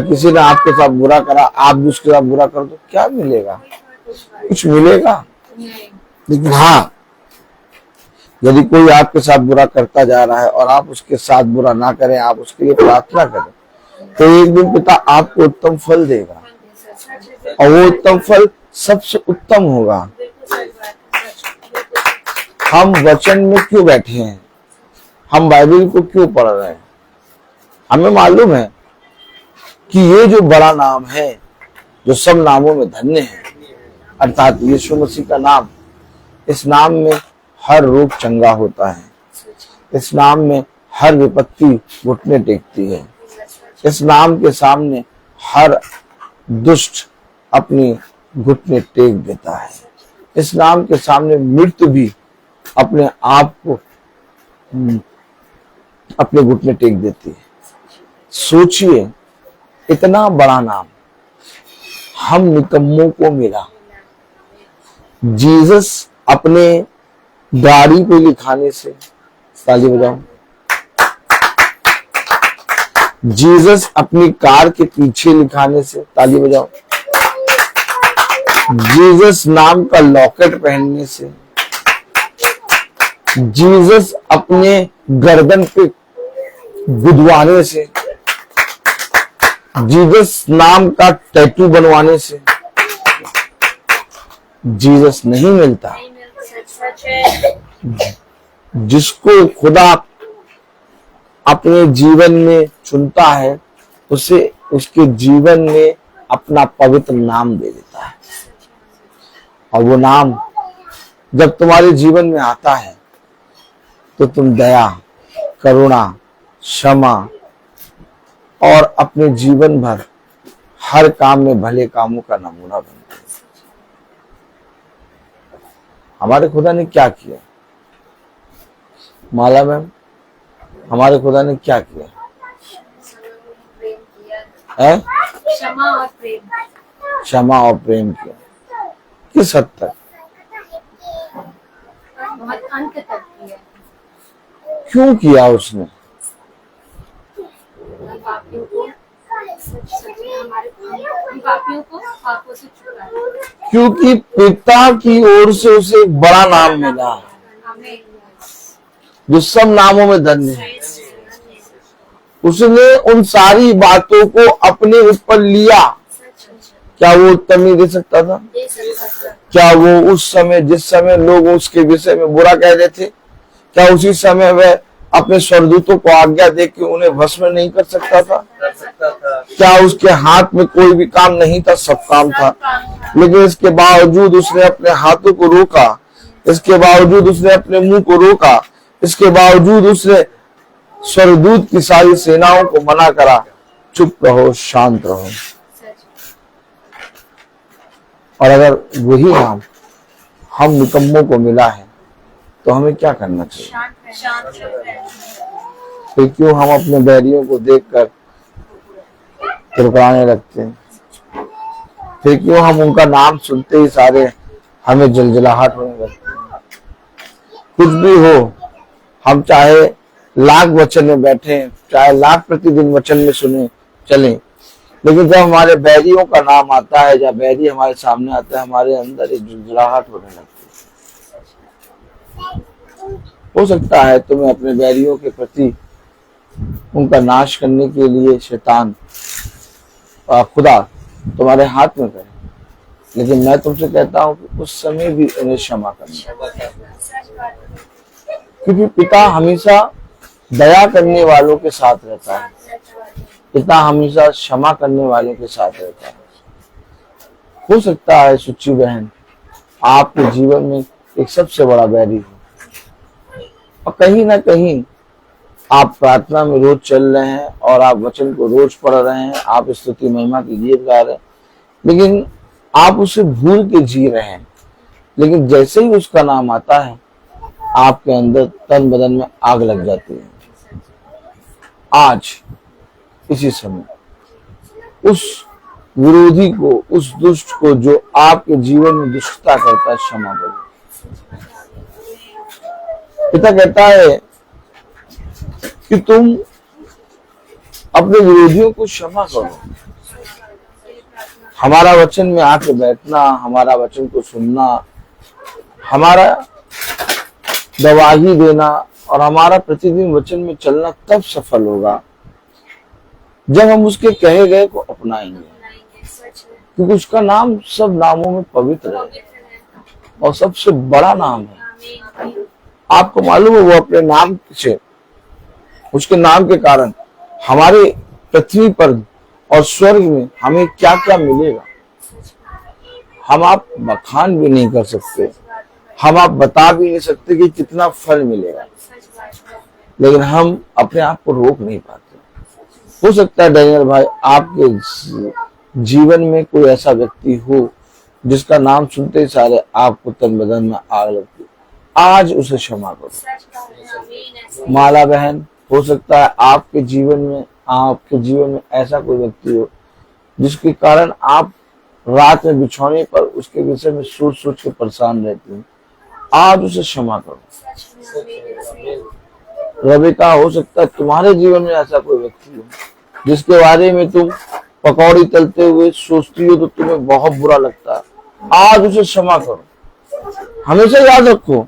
किसी ने आपके साथ बुरा करा, आप भी उसके साथ बुरा कर दो, क्या मिलेगा? कुछ मिलेगा? लेकिन हाँ, यदि कोई आपके साथ बुरा करता जा रहा है और आप उसके साथ बुरा ना करें, आप उसके लिए प्रार्थना करें, तो एक दिन पिता आपको उत्तम फल देगा, और वो उत्तम फल सबसे उत्तम होगा। हम वचन में क्यों बैठे हैं? हम बाइबल को क्यों पढ़ रहे हैं? हमें मालूम है कि ये जो बड़ा नाम है, जो सब नामों में धन्य है, अर्थात यीशु मसीह का नाम, इस नाम में हर रोग चंगा होता है, इस नाम में हर विपत्ति घुटने टेकती है, इस नाम के सामने हर दुष्ट अपनी घुटने टेक देता है, इस नाम के सामने मृत्यु भी अपने आप को अपने घुटने टेक देती है। सोचिए, इतना बड़ा नाम हम निकम्मों को मिला। जीसस अपने गाड़ी पे लिखाने से, ताली बजाओ, जीसस अपनी कार के पीछे लिखाने से, ताली बजाओ, जीसस नाम का लॉकेट पहनने से, जीसस अपने गर्दन पे गुदवाने से, जीसस नाम का टैटू बनवाने से जीसस नहीं मिलता। जिसको खुदा अपने जीवन में चुनता है, उसे उसके जीवन में अपना पवित्र नाम दे देता है। और वो नाम जब तुम्हारे जीवन में आता है, तो तुम दया, करुणा, क्षमा और अपने जीवन भर हर काम में भले कामों का नमूना बनते हैं। हमारे खुदा ने क्या किया? माला मैम, हमारे खुदा ने क्या किया? क्षमा और प्रेम, क्षमा और प्रेम किया। किस हद तक? बहुत अंत तक किया। क्यों किया उसने? हमारे हम पापियों को पापों से छुड़ाए। क्योंकि पिता की ओर से उसे एक बड़ा नाम मिला आमीन। जो सब नामों में धन्य है। उसने उन सारी बातों को अपने ऊपर लिया। क्या वो उत्तर नहीं दे सकता था? क्या वो उस समय, जिस समय लोग उसके विषय में बुरा कह रहे थे, क्या उसी समय वह अपने स्वर्गदूतों को आज्ञा दे के उन्हें भस्म नहीं कर सकता था? क्या उसके हाथ में कोई भी काम नहीं था? सब काम था। लेकिन इसके बावजूद उसने अपने हाथों को रोका, इसके बावजूद उसने अपने मुंह को रोका, इसके बावजूद उसने स्वर्गदूत की सारी सेनाओं को मना करा, चुप रहो, शांत रहो। और अगर वही नाम हम निकम्मों को मिला है तो हमें क्या करना चाहिए? फिर क्यों हम अपने बैरियों को देखकर तुरकाने लगते हैं? फिर क्यों हम उनका नाम सुनते ही सारे हमें जलजलाहट होने लगती है? कुछ भी हो, हम चाहे लाख वचन में बैठे, चाहे लाख प्रतिदिन वचन में सुने चलें, लेकिन जब हमारे बैरियों का नाम आता है, जब बैरी हमारे सामने आता है, हमारे अंदर एक झुंझलाहट होने लगती है। हो सकता है तुम्हें अपने बैरियों के प्रति उनका नाश करने के लिए शैतान खुदा तुम्हारे हाथ में करे, लेकिन मैं तुमसे कहता हूं कि उस समय भी उन्हें क्षमा करना, क्योंकि पिता हमेशा दया करने वालों के साथ रहता है। पिता हमेशा क्षमा करने वालों के साथ रहता है। हो सकता है सुच्ची बहन आपके जीवन में एक सबसे बड़ा बैरी हो, और कहीं ना कहीं आप प्रार्थना में रोज चल रहे हैं और आप वचन को रोज पढ़ रहे हैं, आप स्तुति महिमा की गीत गा रहे हैं, लेकिन आप उसे भूल के जी रहे हैं। लेकिन जैसे ही उसका नाम आता है आपके अंदर तन बदन में आग लग जाती है। आज इसी समय उस विरोधी को, उस दुष्ट को जो आपके जीवन में दुष्टता करता है, क्षमा करो। पिता कहता है कि तुम अपने विरोधियों को क्षमा करो। हमारा वचन में आके बैठना, हमारा वचन को सुनना, हमारा गवाही देना और हमारा प्रतिदिन वचन में चलना तब सफल होगा जब हम उसके कहे गए को अपनाएंगे, क्योंकि उसका नाम सब नामों में पवित्र है और सबसे बड़ा नाम है। आपको मालूम है वो अपने नाम से, उसके नाम के कारण हमारे पृथ्वी पर और स्वर्ग में हमें क्या क्या मिलेगा हम आप बखान भी नहीं कर सकते, हम आप बता भी नहीं सकते कि कितना फल मिलेगा, लेकिन हम अपने आप को रोक नहीं पाते। हो सकता है डैनियल भाई आपके जीवन में कोई ऐसा व्यक्ति हो जिसका नाम सुनते ही सारे आपको तन बदन में आग लगती, आज उसे क्षमा करो। माला बहन, हो सकता है आपके जीवन में ऐसा कोई व्यक्ति हो जिसके कारण आप रात में बिछौने पर उसके विषय में सोच के परेशान रहते हैं, आज उसे क्षमा करो। रबिका, हो सकता है तुम्हारे जीवन में ऐसा कोई व्यक्ति हो जिसके बारे में तुम पकौड़ी तलते हुए सोचती हो तो तुम्हें बहुत बुरा लगता है, आज उसे क्षमा करो। हमेशा याद रखो,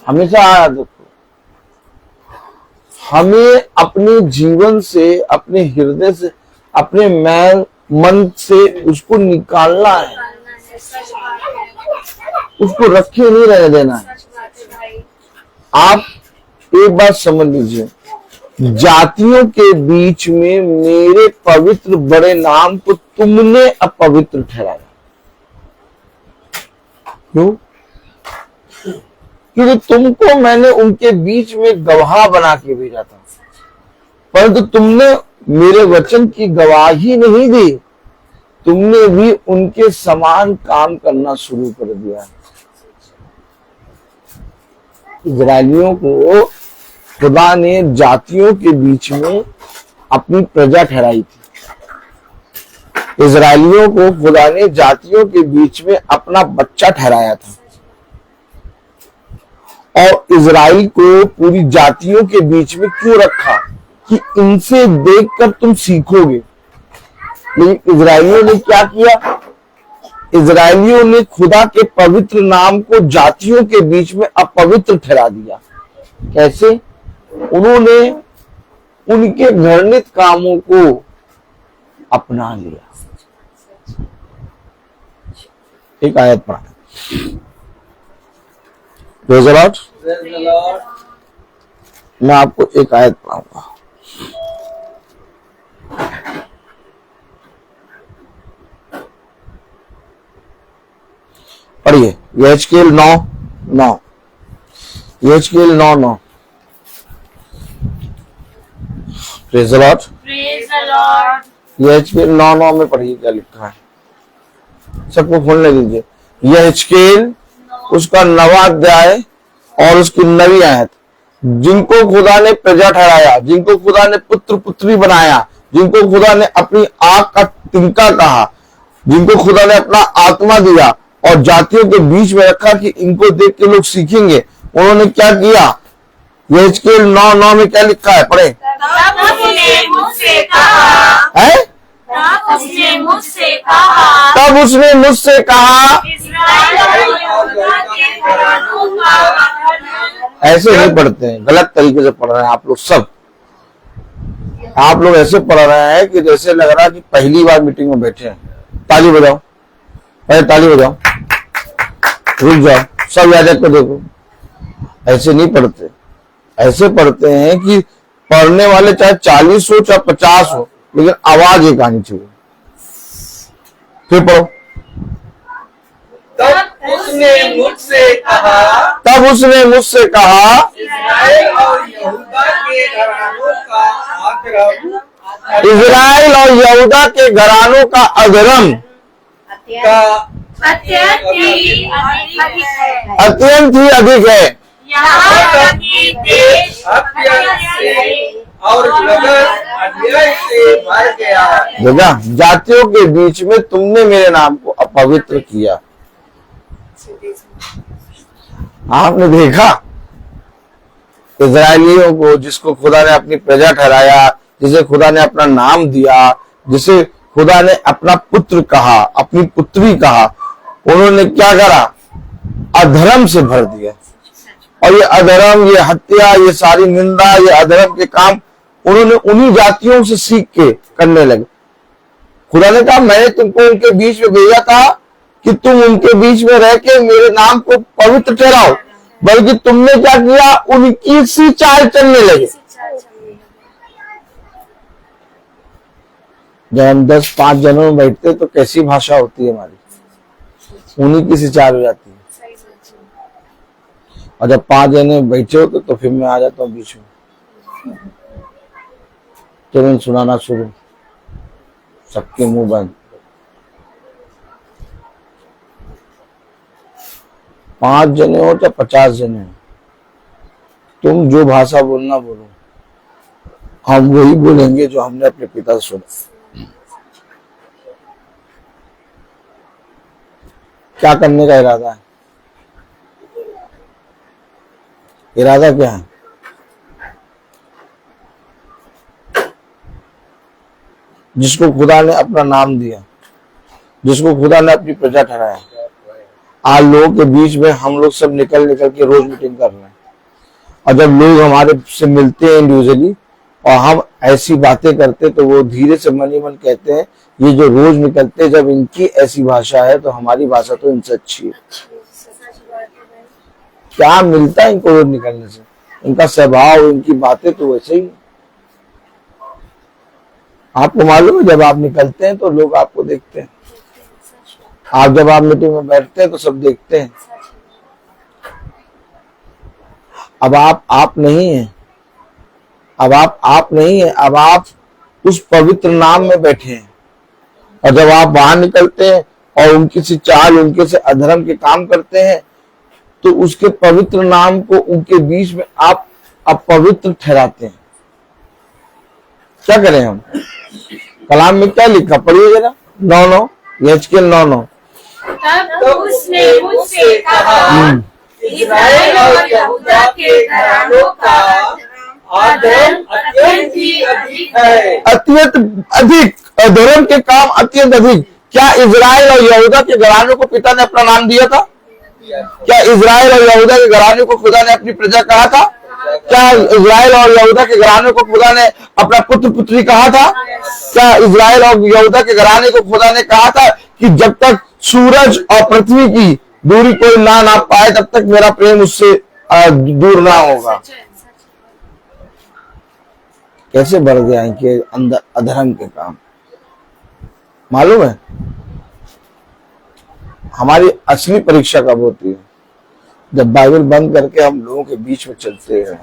हमेशा याद रखो, हमें अपने जीवन से, अपने हृदय से, अपने मन से उसको निकालना है, उसको रखे नहीं रहने देना है। आप एक बात समझ लीजिए, जातियों के बीच में मेरे पवित्र बड़े नाम को तुमने अपवित्र ठहराया। क्यों? क्योंकि तुमको मैंने उनके बीच में गवाह बना के भेजा था, परंतु तुमने मेरे वचन की गवाही नहीं दी, तुमने भी उनके समान काम करना शुरू कर दिया। इजरायलियों को खुदा ने जातियों के बीच में अपनी प्रजा ठहराई थी। इजरायलियों को खुदा ने जातियों के बीच में अपना बच्चा ठहराया था, और इजराइल को पूरी जातियों के बीच में क्यों रखा? कि इनसे देखकर तुम सीखोगे। लेकिन इजरायलियों ने क्या किया? इजरायलियों ने खुदा के पवित्र नाम को जातियों के बीच में अपवित्र ठहरा दिया। कैसे? उन्होंने उनके घृणित कामों को अपना लिया। एक आयत पढ़ा, प्रेज़ द लॉर्ड। मैं आपको एक आयत पढ़ाऊंगा। पढ़िए, यहेजकेल 9:9, यहेजकेल 9:9। Praise the Lord. यहेजकेल 9:9 में पढ़िए क्या लिखा है। सबको खोलने दीजिए। यहेजकेल उसका 9वां अध्याय और उसकी 9वीं आयत। जिनको खुदा ने प्रजा ठहराया, जिनको खुदा ने पुत्र पुत्री बनाया, जिनको खुदा ने अपनी आंख का तिनका कहा, जिनको खुदा ने अपना आत्मा दिया और जातियों के बीच में रखा कि इनको देख के लोग सीखेंगे, उन्होंने क्या किया? यहेजकेल 9:9 में क्या लिखा है? पढ़े। तब उसने मुझसे कहा, है? तब उसने मुझसे कहा, तब उसने मुझसे कहा। इस्राएल और यहूदा के घरानों का अधर्म। ऐसे नहीं पढ़ते हैं, गलत तरीके से पढ़ रहे हैं आप लोग सब। आप लोग ऐसे पढ़ रहे हैं कि जैसे लग रहा है कि पहली बार मीटिंग में बैठे हैं। ताली बजाओ, पहले ताली बजाओ, रुक जाओ, सब याजक को देखो। ऐसे नहीं पढ़ते। ऐसे पढ़ते हैं कि पढ़ने वाले चाहे 40 हो चाहे 50 हो, लेकिन आवाज एक आनी चाहिए। फिर पढ़ो। तब उसने मुझसे कहा, तब उसने मुझसे कहा, इस्राएल और यहूदा के घरानों का अधर्म इजराइल और यहूदा के घरानों का अधर्म का अत्यंत ही अधिक है। अत्यंत ही अधिक है। यहाँ तक कि देश हत्या से और नगर अन्याय से भर गया है। देखा, जातियों के बीच में तुमने मेरे नाम को अपवित्र किया। आपने देखा इजरायलियों को, जिसको खुदा ने अपनी प्रजा ठहराया, जिसे खुदा ने अपना नाम दिया, जिसे खुदा ने अपना पुत्र कहा, अपनी पुत्री कहा, उन्होंने क्या करा? अधर्म से भर दिया। और ये अधर्म, ये हत्या, ये सारी निंदा, ये अधर्म के काम उन्होंने उन्हीं जातियों से सीख के करने लगे। खुदा ने कहा, मैंने तुमको उनके बीच में भेजा था कि तुम उनके बीच में रह के मेरे नाम को पवित्र ठहराओ, बल्कि तुमने क्या किया? उनकी सी चाल चलने लगे। जब हम 10-5 जनों में बैठते तो कैसी भाषा होती है हमारी, उन्हीं की सी चाल हो जाती है। और जब 5 जने बैठे होते तो फिर मैं आ जाता हूँ बीच में, तुरंत सुनाना शुरू, सबके मुंह बंद। 5 जने हो चाहे 50 जने हो, तुम जो भाषा बोलना बोलो, हम वही बोलेंगे जो हमने अपने पिता से सुना। क्या करने का इरादा है? इरादा क्या है? जिसको खुदा ने अपना नाम दिया, जिसको खुदा ने अपनी प्रजा ठहराया, आज लोगों के बीच में हम लोग सब निकल के रोज मीटिंग कर रहे हैं। और जब लोग हमारे से मिलते हैं इंडिविजुअली और हम ऐसी बातें करते, तो वो धीरे से मन ही मन कहते हैं, ये जो रोज निकलते हैं, जब इनकी ऐसी भाषा है तो हमारी भाषा तो इनसे अच्छी है। क्या मिलता है इनको रोज निकलने से? इनका स्वभाव, इनकी बातें तो वैसे ही। आपको मालूम है, जब आप निकलते हैं तो लोग आपको देखते हैं। आप जब आप मीटिंग में बैठते हैं तो सब देखते हैं। अब आप नहीं है, अब आप नहीं है, अब आप उस पवित्र नाम में बैठे हैं। और जब आप बाहर निकलते हैं और उनकी सी चाल, उनके से अधर्म के काम करते हैं, तो उसके पवित्र नाम को उनके बीच में आप अपवित्र ठहराते हैं। क्या करें हम? कलाम में क्या लिखा? पढ़िए जरा। 9:9, यहेजकेल 9:9। तब उसने मुझसे कहा, इस्राएल और यहूदा के घरानों का धर्म अत्यंत ही अधिक है। अत्यंत अधिक, धर्म के काम अत्यंत अधिक। क्या इजराइल और यहूदा के घराने को पिता ने अपना नाम दिया था? क्या इजराइल और यहूदा के घराने को खुदा ने अपनी प्रजा कहा था? क्या इजराइल और यहूदा के घराने को खुदा ने अपना पुत्र पुत्री कहा था? क्या इजराइल और यहूदा के घराने को खुदा ने कहा था कि जब तक सूरज और पृथ्वी की दूरी कोई ना नाप पाए तब तक मेरा प्रेम उससे दूर ना होगा? कैसे बढ़ गया इनके अंदर अधर्म के काम, मालूम है? हमारी असली परीक्षा कब होती है? जब बाइबल बंद करके हम लोगों के बीच में चलते हैं,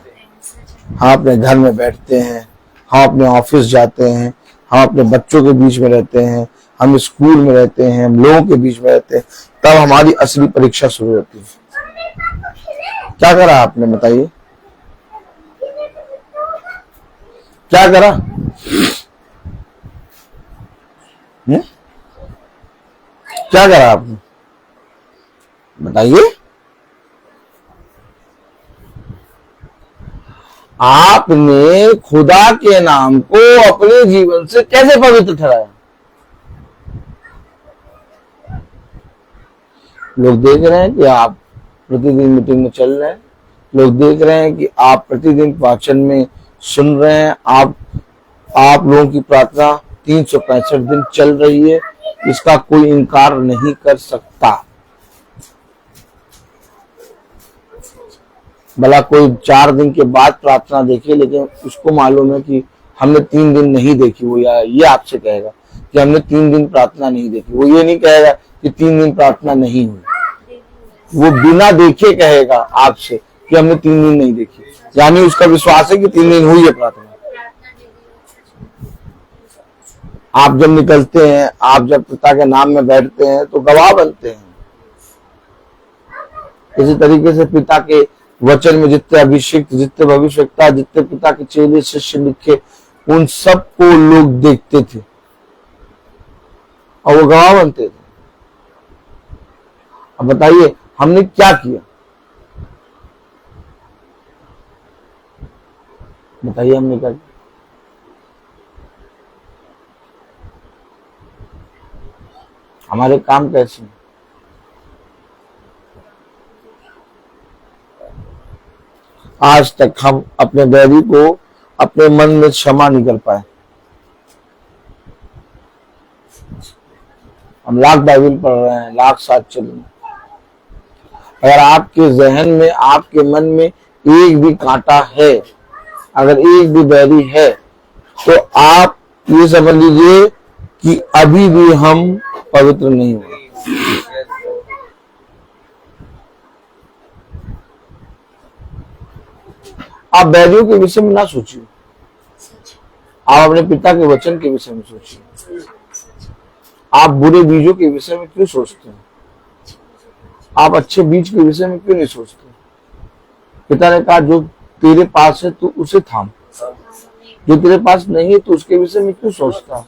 हम अपने घर में बैठते हैं, हम अपने ऑफिस जाते हैं, हम अपने बच्चों के बीच में रहते हैं, हम स्कूल में रहते हैं, हम लोगों के बीच में रहते हैं, तब हमारी असली परीक्षा शुरू होती है। क्या करा आपने, बताइए क्या करा? क्या करा आपने, बताइए? आपने खुदा के नाम को अपने जीवन से कैसे पवित्र ठहराया? लोग देख रहे हैं कि आप प्रतिदिन मीटिंग में चल रहे हैं, लोग देख रहे हैं कि आप प्रतिदिन वाचन में सुन रहे हैं, आप लोगों की प्रार्थना 365 दिन चल रही है, इसका कोई इनकार नहीं कर सकता। भला कोई 4 दिन के बाद प्रार्थना देखे, लेकिन उसको मालूम है कि हमने 3 दिन नहीं देखी, वो ये आपसे कहेगा कि हमने 3 दिन प्रार्थना नहीं देखी। वो ये नहीं कहेगा कि 3 दिन प्रार्थना नहीं हुई, वो बिना देखे कहेगा आपसे कि हमने 3 दिन नहीं देखी, यानी उसका विश्वास है कि 3 दिन हुई है प्रार्थना। आप जब निकलते हैं, आप जब पिता के नाम में बैठते हैं तो गवाह बनते हैं। इसी तरीके से पिता के वचन में जितने अभिषिक्त, जितने भविष्यवक्ता, जितने पिता के चेले शिष्य लिखे, उन सबको लोग देखते थे और वो गवाह बनते थे। अब बताइए हमने क्या किया? बताइए हमने क्या किया? हमारे काम कैसे हैं? आज तक हम अपने बैरी को अपने मन में क्षमा नहीं कर पाए। हम लाख बाइबल पढ़ रहे हैं, लाख साथ चल रहे हैं, अगर आपके जहन में, आपके मन में एक भी कांटा है, अगर एक भी बैरी है, तो आप ये समझ लीजिए कि अभी भी हम पवित्र नहीं हुए। आप बैरियों के विषय में ना सोचिए, आप अपने पिता के वचन के विषय में सोचिए। आप बुरे बीजों के विषय में क्यों सोचते हैं? आप अच्छे बीज के विषय में क्यों नहीं सोचते? पिता ने कहा जो तेरे पास है तू उसे थाम, जो तेरे पास नहीं है तो उसके विषय में क्यों सोचता?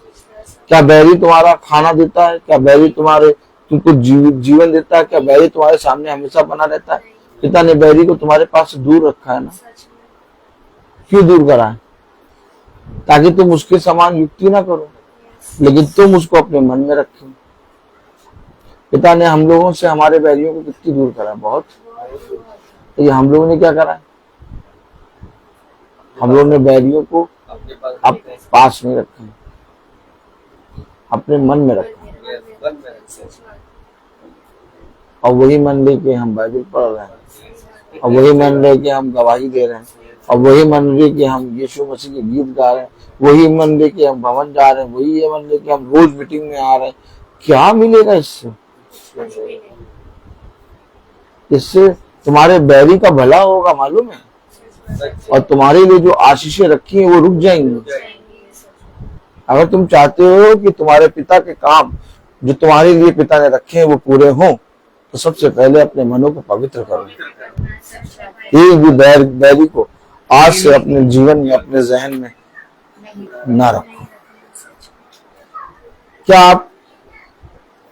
क्या बैरी तुम्हारा खाना देता है? क्या बैरी तुमको जीवन देता है? क्या बैरी तुम्हारे सामने हमेशा बना रहता है? पिता ने बैरी को तुम्हारे पास से दूर रखा है ना। क्यों दूर करा है? ताकि तुम उसके समान युक्ति ना करो, लेकिन तुम उसको अपने मन में रखो। पिता ने हम लोगों से हमारे बैरियों को कितनी दूर करा, बहुत। ये हम लोगों ने क्या करा है? हम लोगों ने बैरियों को अपने पास में रखा, अपने मन में रखा, और वही मन लेके हम बाइबल पढ़ रहे हैं, और वही मन लेके हम गवाही दे रहे हैं, और वही मन लेके हम यीशु मसीह के गीत गा रहे हैं, वही मन लेके हम भवन जा रहे हैं, वही ये मन लेके हम रोज मीटिंग में आ रहे हैं। क्या मिलेगा इससे? इससे तुम्हारे बैरी का भला होगा, मालूम है, और तुम्हारे लिए जो आशीषें रखी हैं वो रुक जाएंगी। अगर तुम चाहते हो कि तुम्हारे पिता के काम जो तुम्हारे लिए पिता ने रखे हैं वो पूरे हों, तो सबसे पहले अपने मनों को पवित्र करो। एक भी बैरी को आज से अपने जीवन में, अपने जहन में ना रखो। क्या आप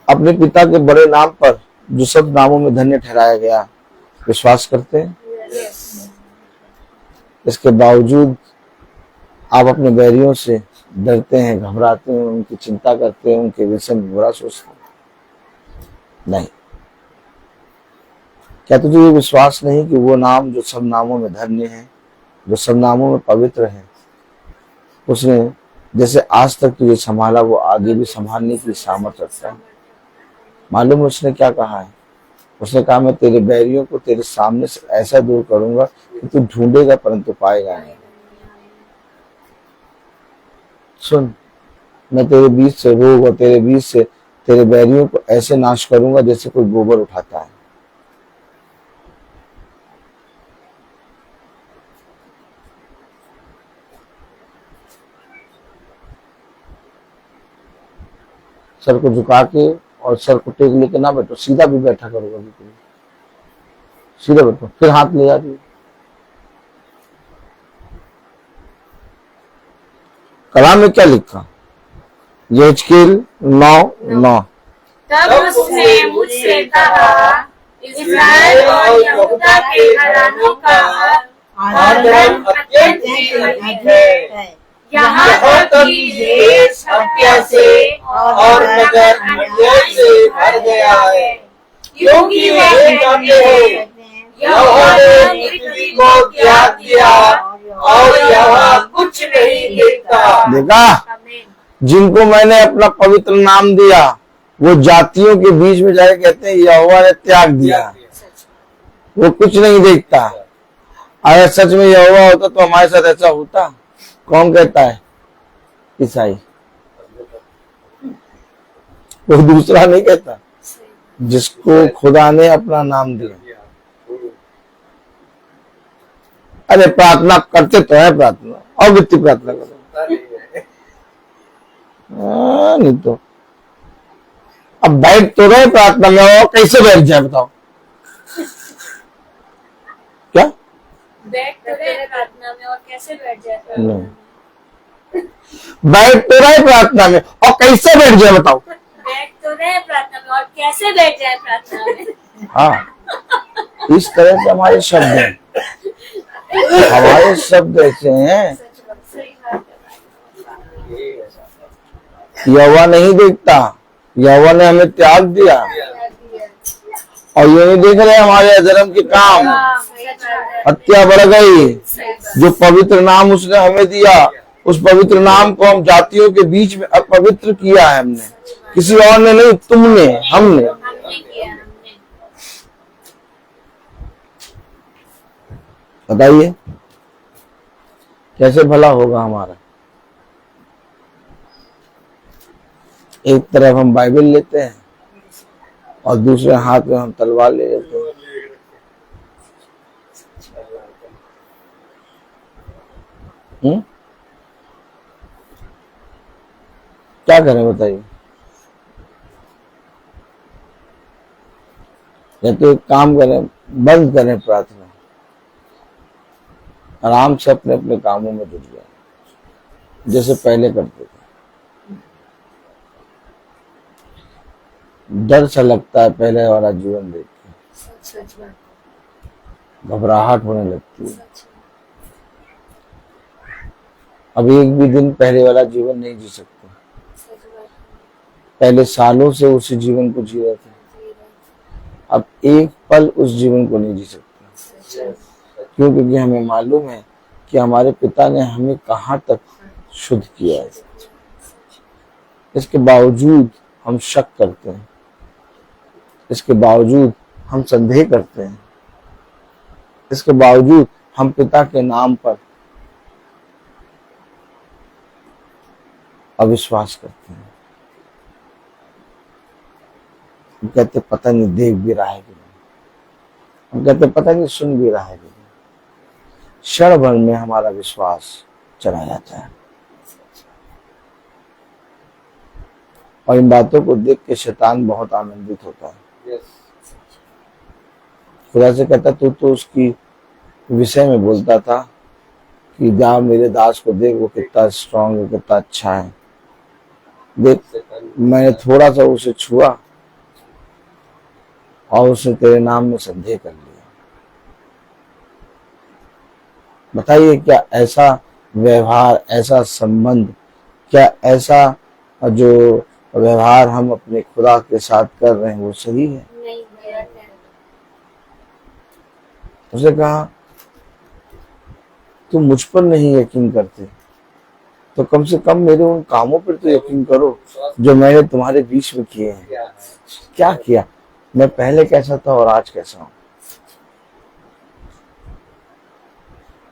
अपने पिता के बड़े नाम पर, जो सब नामों में धन्य ठहराया गया, विश्वास करते हैं? इसके बावजूद आप अपने बैरियों से डरते हैं, घबराते हैं, उनकी चिंता करते हैं, उनके विषय में बुरा सोचते हैं? नहीं। क्या तुझे ये विश्वास नहीं कि वो नाम जो सब नामों में धन्य है, जो सब नामों में पवित्र है, उसने जैसे आज तक तुझे संभाला वो आगे भी संभालने की सामर्थ्य रखता है। मालूम है उसने क्या कहा है? उसने कहा मैं तेरे बैरियों को तेरे सामने से ऐसा दूर करूंगा कि तू ढूंढेगा परंतु पाएगा नहीं। सुन, मैं तेरे बीच से रोग और तेरे बीच से तेरे बैरियों को ऐसे नाश करूंगा जैसे कोई गोबर उठाता है। सर को झुका के और सर को टेक लेके ना बैठो, सीधा भी बैठा करो, कभी कभी सीधा बैठो, फिर हाथ ले जा रही है। कलाम में क्या लिखा? यहेजकेल 9:9। तब उसने मुझसे कहा, इस्राएल और यहूदा के घरानों का अधर्म अत्यंत ही अधिक है, यहाँ तक कि देश हत्या से और नगर अन्याय से भर गया है, क्योंकि वे कहते हैं यहोवा ने पृथ्वी को त्याग दिया और यहोवा कुछ नहीं देखता। देखा, जिनको मैंने अपना पवित्र नाम दिया वो जातियों के बीच में जाके कहते हैं यहोवा ने त्याग दिया, वो कुछ नहीं देखता। अगर सच में यहोवा होता तो हमारे साथ ऐसा होता? कौन कहता है? ईसाई। कोई दूसरा नहीं कहता, जिसको खुदा ने अपना नाम दिया। अरे प्रार्थना करते तो है, प्रार्थना और वित्तीय प्रार्थना करो, नहीं तो अब बैठ तो रहे प्रार्थना में, और कैसे बैठ जाए बताओ? क्या बैठ तो रहे प्रार्थना में और कैसे बैठ जाए? नहीं, बैठ तो रहे प्रार्थना में और कैसे बैठ जाए बताओ? बैठ तो रहे प्रार्थना में और कैसे बैठ जाए प्रार्थना में? हाँ, इस तरह से हमारे शब्द हैं, हमारे शब्द ऐसे हैं। सही बात है। यहोवा नहीं देखता, यहोवा ने हमें त्याग दिया और ये नहीं देख रहे हमारे अधर्म के काम। हत्या बढ़ गई। जो पवित्र नाम उसने हमें दिया, उस पवित्र नाम को हम जातियों के बीच में अपवित्र किया है हमने, किसी और ने नहीं, तुमने, हमने। बताइए कैसे भला होगा हमारा? एक तरफ हम बाइबल लेते हैं और दूसरे हाथ में हम तलवार ले लेते हैं। क्या करें बताइए? या तो एक काम करें, बंद करें प्रार्थना, आराम से अपने अपने कामों में जुट जाए जैसे पहले करते थे। डर सा लगता है पहले वाला जीवन देख के, घबराहट होने लगती है। अब एक भी दिन पहले वाला जीवन नहीं जी सकते। पहले सालों से उसी जीवन को जी रहे थे, अब एक पल उस जीवन को नहीं जी सकते। क्यों? क्योंकि हमें मालूम है कि हमारे पिता ने हमें कहाँ तक शुद्ध किया है। इसके बावजूद हम शक करते हैं, इसके बावजूद हम संदेह करते हैं, इसके बावजूद हम पिता के नाम पर अविश्वास करते हैं। हम कहते पता नहीं देख भी रहा है कि नहीं, हम कहते पता नहीं सुन भी रहा है कि नहीं। क्षण भर में हमारा विश्वास चला जाता है और इन बातों को देख के शैतान बहुत आनंदित होता है। खुदा से कहता तू तो उसकी विषय में बोलता था कि जा मेरे दास को देख, वो कितना स्ट्रांग है, कितना अच्छा है। देख मैंने थोड़ा सा उसे छुआ और उसने तेरे नाम में संदेह कर लिया। बताइए क्या ऐसा व्यवहार, ऐसा संबंध, क्या ऐसा जो व्यवहार हम अपने खुदा के साथ कर रहे हैं वो सही है? नहीं, गलत है। उसने कहा तुम मुझ पर नहीं यकीन करते तो कम से कम मेरे उन कामों पर तो यकीन करो जो मैंने तुम्हारे बीच में किए हैं। क्या है? क्या किया? मैं पहले कैसा था और आज कैसा हूं।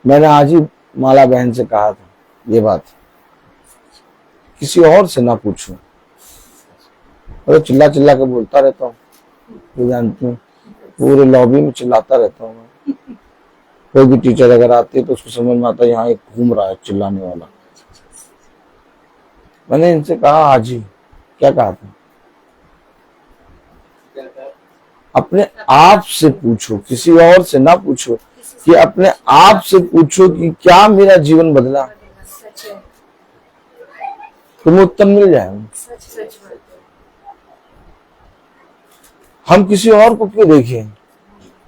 मैंने आज ही माला बहन से कहा था ये बात, किसी और से ना पूछूं। और चिल्ला चिल्ला के बोलता रहता हूँ, तो जानती हूँ पूरे लॉबी में चिल्लाता रहता हूँ मैं। कोई भी टीचर अगर आती है तो उसको समझ में आता है यहाँ एक घूम रहा है चिल्लाने वाला। मैंने इनसे कहा आज ही, क्या कहा था, क्या था? अपने आप से पूछो, किसी और से ना पूछो, कि अपने आप से पूछो कि क्या मेरा जीवन बदला, सच है, तुम्हें उत्तर मिल जाएगा। सच सच बात है। हम किसी और को क्यों देखें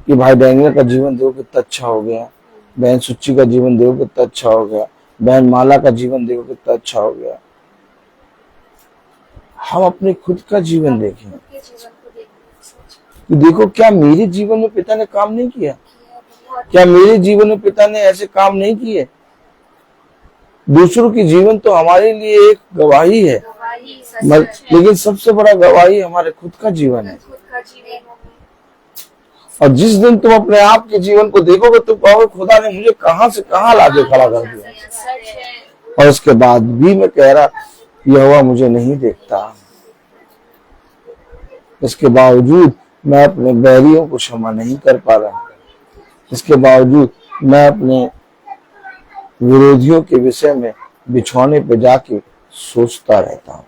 कि भाई डैनियल का जीवन देखो कितना अच्छा हो गया, बहन सुच्ची का जीवन देखो कितना अच्छा हो गया, बहन माला का जीवन देखो कितना अच्छा हो गया। हम अपने खुद का जीवन देखें खुद के जीवन को देखना, सच कि देखो क्या मेरे जीवन में पिता ने काम नहीं किया, किया, बहुत क्या मेरे जीवन में पिता ने ऐसे काम नहीं किए। दूसरों की जीवन तो हमारे लिए एक गवाही है, गवाही, सच है। लेकिन सबसे बड़ा गवाही हमारे खुद का जीवन है। खुद का जीवन, और जिस दिन तुम अपने आप के जीवन को देखोगे तुम कहोगे खुदा ने मुझे कहां से कहां लाके खड़ा कर दिया। सच है। और इसके बाद भी मैं कह रहा यहोवा मुझे नहीं देखता, इसके बावजूद मैं अपने बैरियों को क्षमा नहीं कर पा रहा, इसके बावजूद मैं अपने विरोधियों के विषय में बिछौने पे जाके सोचता रहता हूं।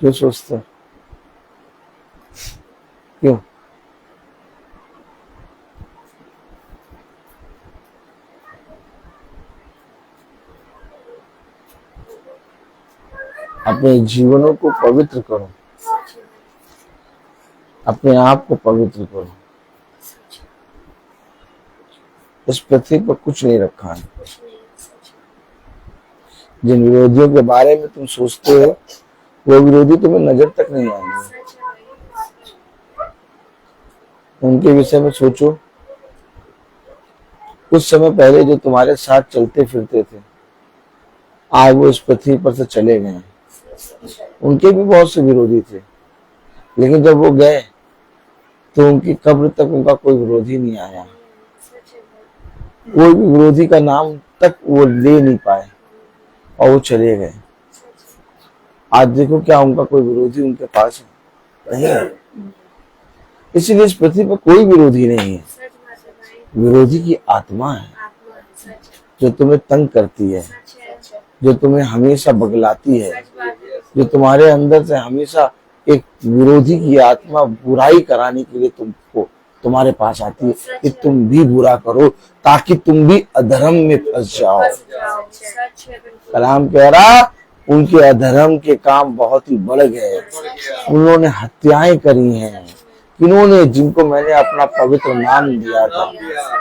क्यों सोचते? क्यों? अपने जीवनों को पवित्र करो, अपने आप को पवित्र करो। इस पृथ्वी पर कुछ नहीं रखा है। जिन विरोधियों के बारे में तुम सोचते हो वो विरोधी तुम्हें नजर तक नहीं आएंगे। उनके विषय में सोचो, कुछ समय पहले जो तुम्हारे साथ चलते फिरते थे आज वो इस पृथ्वी पर से चले गए। उनके भी बहुत से विरोधी थे, लेकिन जब वो गए तो उनकी कब्र तक उनका कोई विरोधी नहीं आया, कोई भी विरोधी का नाम तक वो ले नहीं पाए और वो चले गए। आज देखो क्या उनका कोई विरोधी उनके पास नहीं है। इसीलिए इस पृथ्वी पर कोई विरोधी नहीं है, विरोधी की आत्मा है जो तुम्हें तंग करती है, जो तुम्हें हमेशा बगलाती है, जो तुम्हारे अंदर से हमेशा एक विरोधी की आत्मा बुराई कराने के लिए तुमको तुम्हारे पास आती है कि तुम भी बुरा करो ताकि तुम भी अधर्म में फंस जाओ। कलाम कह रहा उनके अधर्म के काम बहुत ही बढ़ गए, उन्होंने हत्याएं करी हैं, इन्होंने जिनको मैंने अपना पवित्र नाम दिया था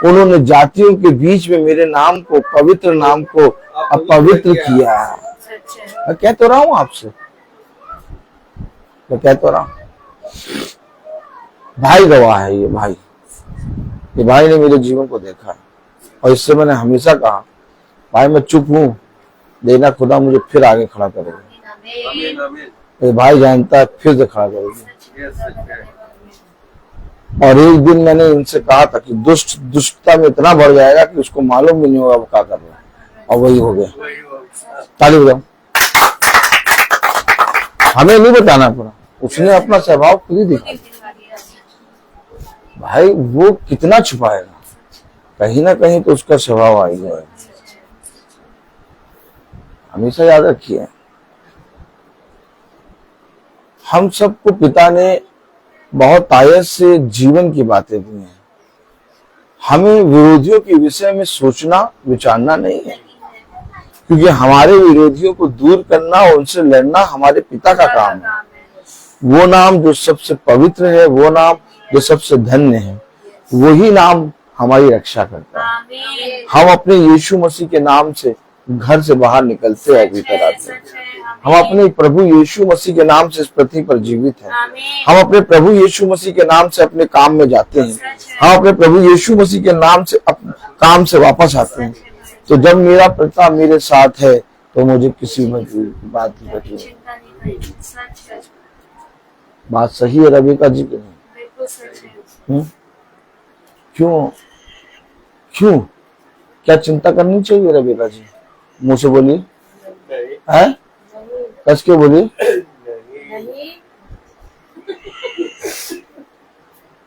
उन्होंने जातियों के बीच में मेरे नाम को, पवित्र नाम को अपवित्र किया। मैं कह तो रहा हूं आपसे, मैं कह तो रहा हूं, भाई गवाह है ये भाई, ये भाई ने मेरे जीवन को देखा और इससे मैंने हमेशा कहा भाई मैं चुप हूं, देना खुदा मुझे फिर आगे खड़ा करेगा। आमीन, आमीन। ये भाई जानता है फिर से खड़ा करेगा। ये सच है। और एक दिन मैंने इनसे कहा था कि दुष्ट दुष्टता में इतना बढ़ जाएगा कि उसको मालूम भी नहीं होगा वो क्या कर रहा है, और वही हो गया। वही वो। ताली बजाओ। हमें नहीं बताना पड़ा, उसने अपना स्वभाव खुद ही दिखा। भाई वो कितना छुपाएगा, कहीं ना कहीं तो उसका स्वभाव आ ही जाएगा। हमेशा याद रखिए हम सबको पिता ने बहुत आयत से जीवन की बातें दी हैं। हमें विरोधियों के विषय में सोचना विचारना नहीं है, क्योंकि हमारे विरोधियों को दूर करना और उनसे लड़ना हमारे पिता का काम है। वो नाम जो सबसे पवित्र है, वो नाम जो सबसे धन्य है, वही नाम हमारी रक्षा करता है। आमीन। हम अपने यीशु मसीह के नाम से घर से बाहर निकलते हैं, भीतर आते हैं। सच है। हम अपने प्रभु यीशु मसीह के नाम से इस पृथ्वी पर जीवित हैं। आमीन। हम अपने प्रभु यीशु मसीह के नाम से अपने काम में जाते हैं। हम अपने प्रभु यीशु मसीह के नाम से काम से वापस आते हैं। तो जब मेरा पिता मेरे साथ है तो मुझे किसी बात की कठिनाई। चिंता नहीं करनी। सच है। बात सही है रविका जी की नहीं? बिल्कुल सच है। क्यों क्यों क्या चिंता करनी चाहिए रविका जी? मुंह से बोलिए। नहीं, है कस के बोलिए। नहीं।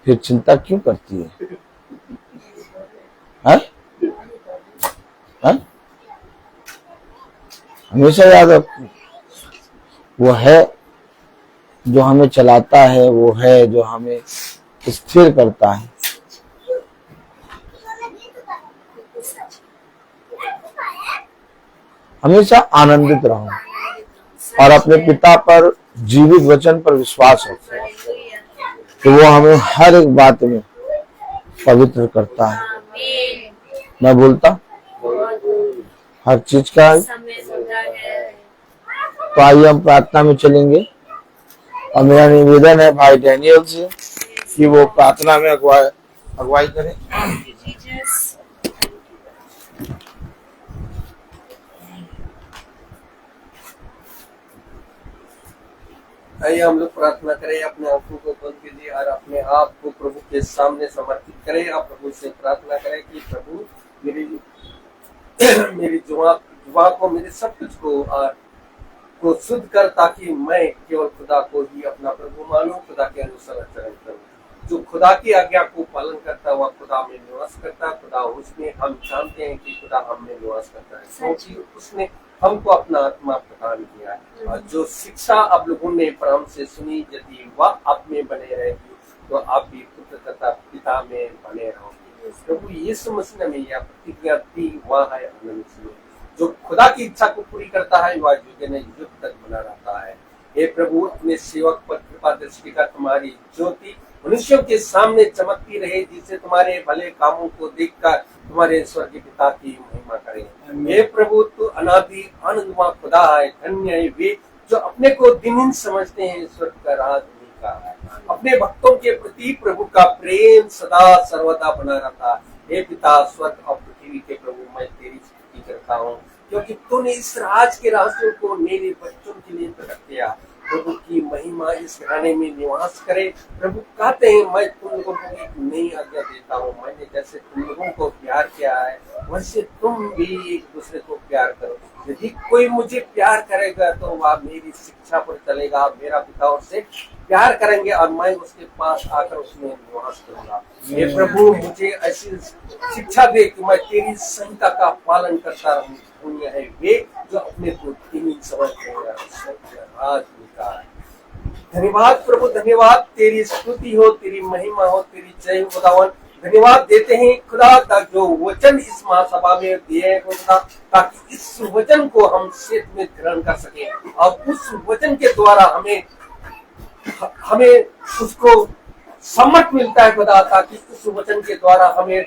फिर चिंता क्यों करती है? हैं? हैं? हमेशा याद रखो, वो है जो हमें चलाता है, वो है जो हमें स्थिर करता है। हमेशा आनंदित रहो और अपने पिता पर जीवित वचन पर विश्वास रखो, तो वो हमें हर एक बात में पवित्र करता है। आमीन। मैं बोलता हर चीज का है। समय सुंदर है। तो आइए हम प्रार्थना में चलेंगे और मेरा निवेदन है भाई डैनियल से कि वो प्रार्थना में अगुवाई करें। जीसस। आइए हम लोग प्रार्थना करें, अपने आंखों को बंद कीजिए और अपने आप को प्रभु के सामने समर्पित करें। आप प्रभु से प्रार्थना करें कि प्रभु मेरी जुबान को, मेरे सब कुछ को शुद्ध कर, ताकि मैं केवल खुदा को ही अपना प्रभु मानूं, खुदा के अनुसार आचरण करूं। जो खुदा की आज्ञा को पालन करता है वह खुदा में निवास करता है। खुदा उसमें, हम जानते हैं कि खुदा हम में निवास करता है, क्योंकि उसने हमको अपना आत्मा प्रदान किया है। और जो शिक्षा आप लोगों ने परम से सुनी, यदि वह आप में बने रहेगी तो आप भी पुत्र तथा पिता में बने रहोगे। प्रभु यीशु मसीह ने यह प्रतिज्ञा दी, वह है अनंत। जो खुदा की इच्छा को पूरी करता है वह युग न युग तक बना रहता है। हे प्रभु, अपने सेवक पर कृपा दृष्टि का तुम्हारी ज्योति मनुष्यों के सामने चमकती रहे, जिससे तुम्हारे भले कामों को देखकर तुम्हारे स्वर्गीय पिता की महिमा करें। हे प्रभु, तू अनादि आनंदमय खुदा है। धन्य है वे जो अपने को दिनहीन समझते हैं, स्वर्ग का राज उन्हीं का है। अपने भक्तों के प्रति प्रभु का प्रेम सदा सर्वदा बना रहता है। हे पिता, स्वर्ग और पृथ्वी के प्रभु, मैं तेरी स्तुति करता हूँ, क्योंकि तूने इस राज के रहस्यों को मेरे बच्चों के लिए प्रकट किया। प्रभु की महिमा इस घराने में निवास करे। प्रभु कहते हैं, मैं तुम लोगों को एक नई आज्ञा देता हूँ, मैंने जैसे तुम लोगों को प्यार किया है वैसे तुम भी एक दूसरे को प्यार करो। यदि कोई मुझे प्यार करेगा तो वह मेरी शिक्षा पर चलेगा। मेरा पिता उससे प्यार करेंगे और मैं उसके पास आकर उसमें निवास करूंगा। ये प्रभु, मुझे ऐसी शिक्षा दे कि मैं तेरी संहिता का पालन करता रहूं। पुण्य है वे जो अपने को तीन समझते हैं। धन्यवाद प्रभु, धन्यवाद। तेरी स्तुति हो, तेरी महिमा हो, तेरी जय हो खुदावन। धन्यवाद देते हैं खुदा, जो वचन इस महासभा में दिए खुदा, ताकि इस वचन को हम सेत में ग्रहण कर सके और उस वचन के द्वारा हमें उसको सम्मत मिलता है खुदा, ताकि उस वचन के द्वारा हमें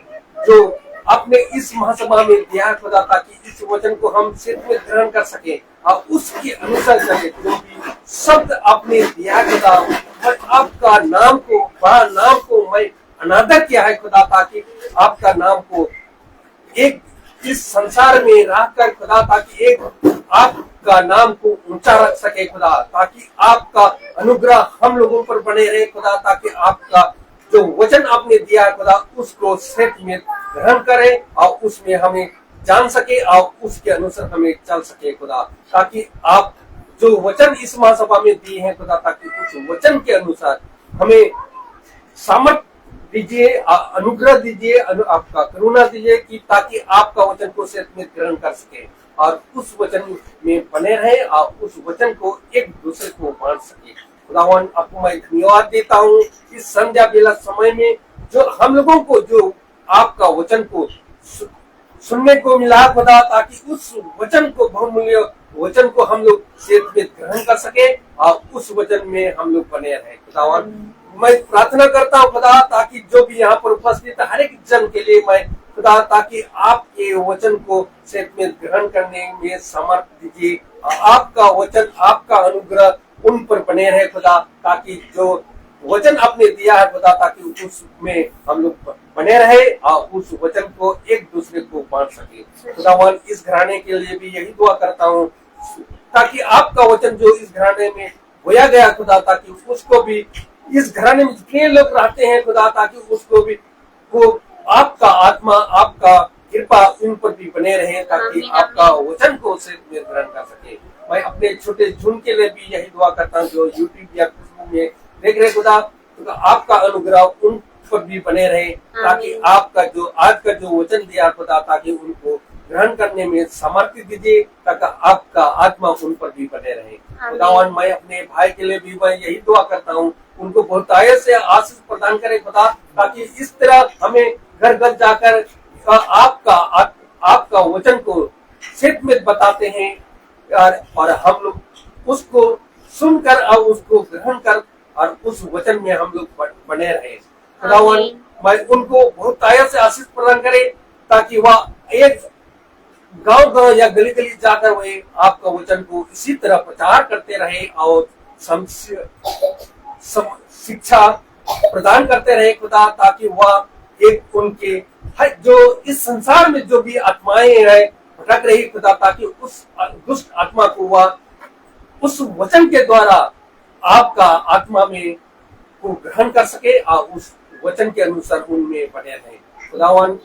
जो अपने इस महासभा में दिया खुदा, ताकि इस वचन को हम सेत में ग्रहण कर सके और उसके अनुसार चले। जो भी शब्द आपने दिया खुदा, और आपका नाम को, बड़ा नाम को मैं अनादर किया है खुदा, ताकि आपका नाम को एक इस संसार में रहकर खुदा, ताकि एक आपका नाम को ऊंचा रख सके खुदा, ताकि आपका अनुग्रह हम लोगों पर बने रहे खुदा, ताकि आपका जो वचन आपने दिया खुदा उसको सत्य में ग्रहण करें और उसमें हमें जान सके और उसके अनुसार हमें चल सके खुदा, ताकि आप जो वचन इस महासभा में दिए हैं खुदा, ताकि उस वचन के अनुसार हमें सामर्थ दीजिए, अनुग्रह दीजिए, आपका करुणा दीजिए, कि ताकि आपका वचन को सत्य में ग्रहण कर सके और उस वचन में बने रहे और उस वचन को एक दूसरे को बांट सके। खुदावन, आपको मैं धन्यवाद देता हूँ इस संध्या बेला समय में जो हम लोगों को जो आपका वचन को सुनने को मिला खुदा, ताकि उस वचन को, बहुमूल्य वचन को हम लोग सेत में ग्रहण कर सके और उस वचन में हम लोग बने रहे खुदावन। मैं प्रार्थना करता हूँ खुदा, ताकि जो भी यहाँ पर उपस्थित हर एक जन के लिए मैं खुदा, ताकि आपके वचन को सच में ग्रहण करने में सामर्थ्य दीजिए। आपका वचन, आपका अनुग्रह उन पर बने रहे खुदा, ताकि जो वचन आपने दिया है खुदा, ताकि उसमें हम लोग बने रहे और उस वचन को एक दूसरे को बांट सके। खुदावन, इस घराने के लिए भी यही दुआ करता हूँ, ताकि आपका वचन जो इस घराने में बोया गया खुदा, ताकि उसको भी इस घराने में जितने लोग रहते हैं खुदा, ताकि उसको भी को आपका आत्मा, आपका कृपा उन पर भी बने रहे, ताकि आपका वचन को उसे ग्रहण कर सके। मैं अपने छोटे झुंड के लिए भी यही दुआ करता हूँ, जो यूट्यूब या फेसबुक में देख रहे खुदा, तो आपका अनुग्रह उन पर भी बने रहे, ताकि आपका जो आज का जो वचन दिया खुदा, ताकि उनको ग्रहण करने में सामर्थ्य दीजिए, ताकि आपका आत्मा उन पर भी बने रहे। खुदावन, मैं अपने भाई के लिए भी मैं यही दुआ करता हूँ, उनको बहुतायत से आशीष प्रदान करे खुदा, ताकि इस तरह हमें घर घर जाकर आपका वचन को सच में बताते हैं और हम लोग उसको सुनकर और उसको ग्रहण कर और उस वचन में हम लोग बने रहे। खुदावन, मैं उनको बहुतायत से आशीष प्रदान करे, ताकि वह एक गांव या गली गली जाकर वे आपका वचन को इसी तरह प्रचार करते रहे और शिक्षा प्रदान करते रहे खुदा, ताकि वह एक उनके जो इस संसार में जो भी आत्माएं है भटक रही खुदा, ताकि उस दुष्ट आत्मा को वह उस वचन के द्वारा आपका आत्मा में को ग्रहण कर सके और उस वचन के अनुसार उनमें बने रहे। खुदावन,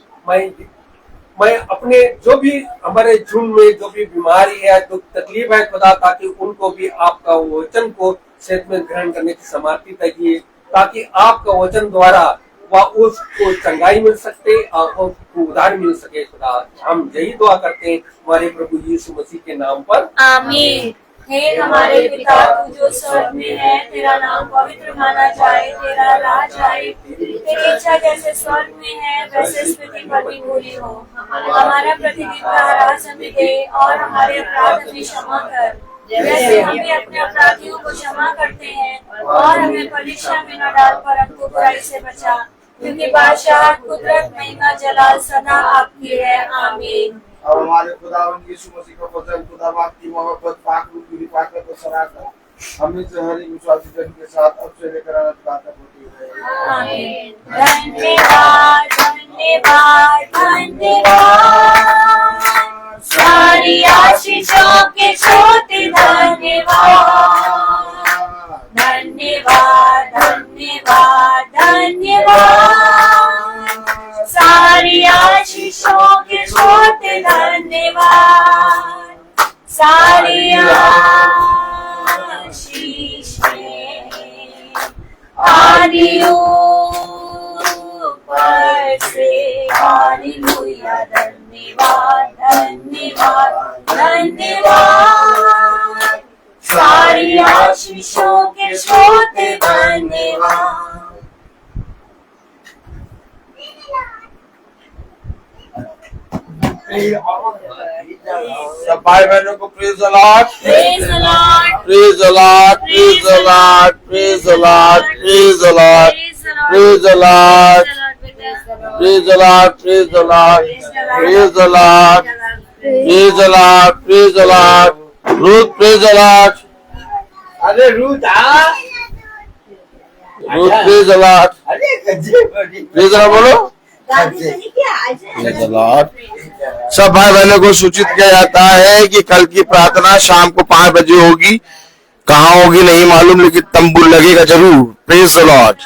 मैं अपने जो भी हमारे झुंड में जो भी बीमारी है, जो तकलीफ है खुदा, ताकि उनको भी आपका वचन को सच में ग्रहण करने की सामर्थ्य दीजिए, ताकि आपका वचन द्वारा वह उसको चंगाई मिल सके और उसको उद्धार मिल सके। खुदा, हम यही दुआ करते हैं हमारे प्रभु यीशु मसीह के नाम पर, आमीन। हे हमारे पिता, तू जो स्वर्ग में है, तेरा नाम पवित्र माना जाए, तेरा राज आए, तेरी इच्छा जैसे स्वर्ग में है वैसे इस पृथ्वी पर भी पूरी हो। हमारा प्रतिदिन का आहार हमें दे और हमारे अपराध हमें क्षमा कर, जैसे हम भी अपने अपराधियों को क्षमा करते हैं, और हमें परीक्षा में न डाल पर हमको बुराई से बचा, क्योंकि बादशाह, कुदरत, महिमा, जलाल सदा आपकी है। आमीन। और हमारे खुदा यीशु मसीह का वचन, खुदा बाप की मोहब्बत, पाक रूह की हिफाजत और सराहना हमें से हर एक विश्वासी जन के साथ अब से लेकर अनंत काल तक होती रहे। आमीन। धन्यवाद, धन्यवाद, धन्यवाद, सारी आशीषों के छोटे धन्यवाद, धन्यवाद, धन्यवाद, धन्यवाद, सारी आशीषों के छोटे धन्यवाद, सारी आशीषें आदि ऊपर से, हालेलुया। धन्यवाद, धन्यवाद, धन्यवाद, सारी आशीषों के छोटे धन्यवाद। सब भाई बहनों को praise the Lord, praise the Lord, praise the Lord, praise the Lord, praise the Lord, praise the Lord, praise the Lord, praise the Lord, praise the Lord, praise the Lord, praise the Lord, praise the Lord. Ruth, praise the Lord. अरे Ruth, Ruth, praise the Lord, praise the Lord बोलो। सब भाई बहनों को सूचित किया जाता है कि कल की प्रार्थना शाम को 5 बजे होगी। कहाँ होगी नहीं मालूम, लेकिन तंबू लगेगा जरूर। Praise the Lord.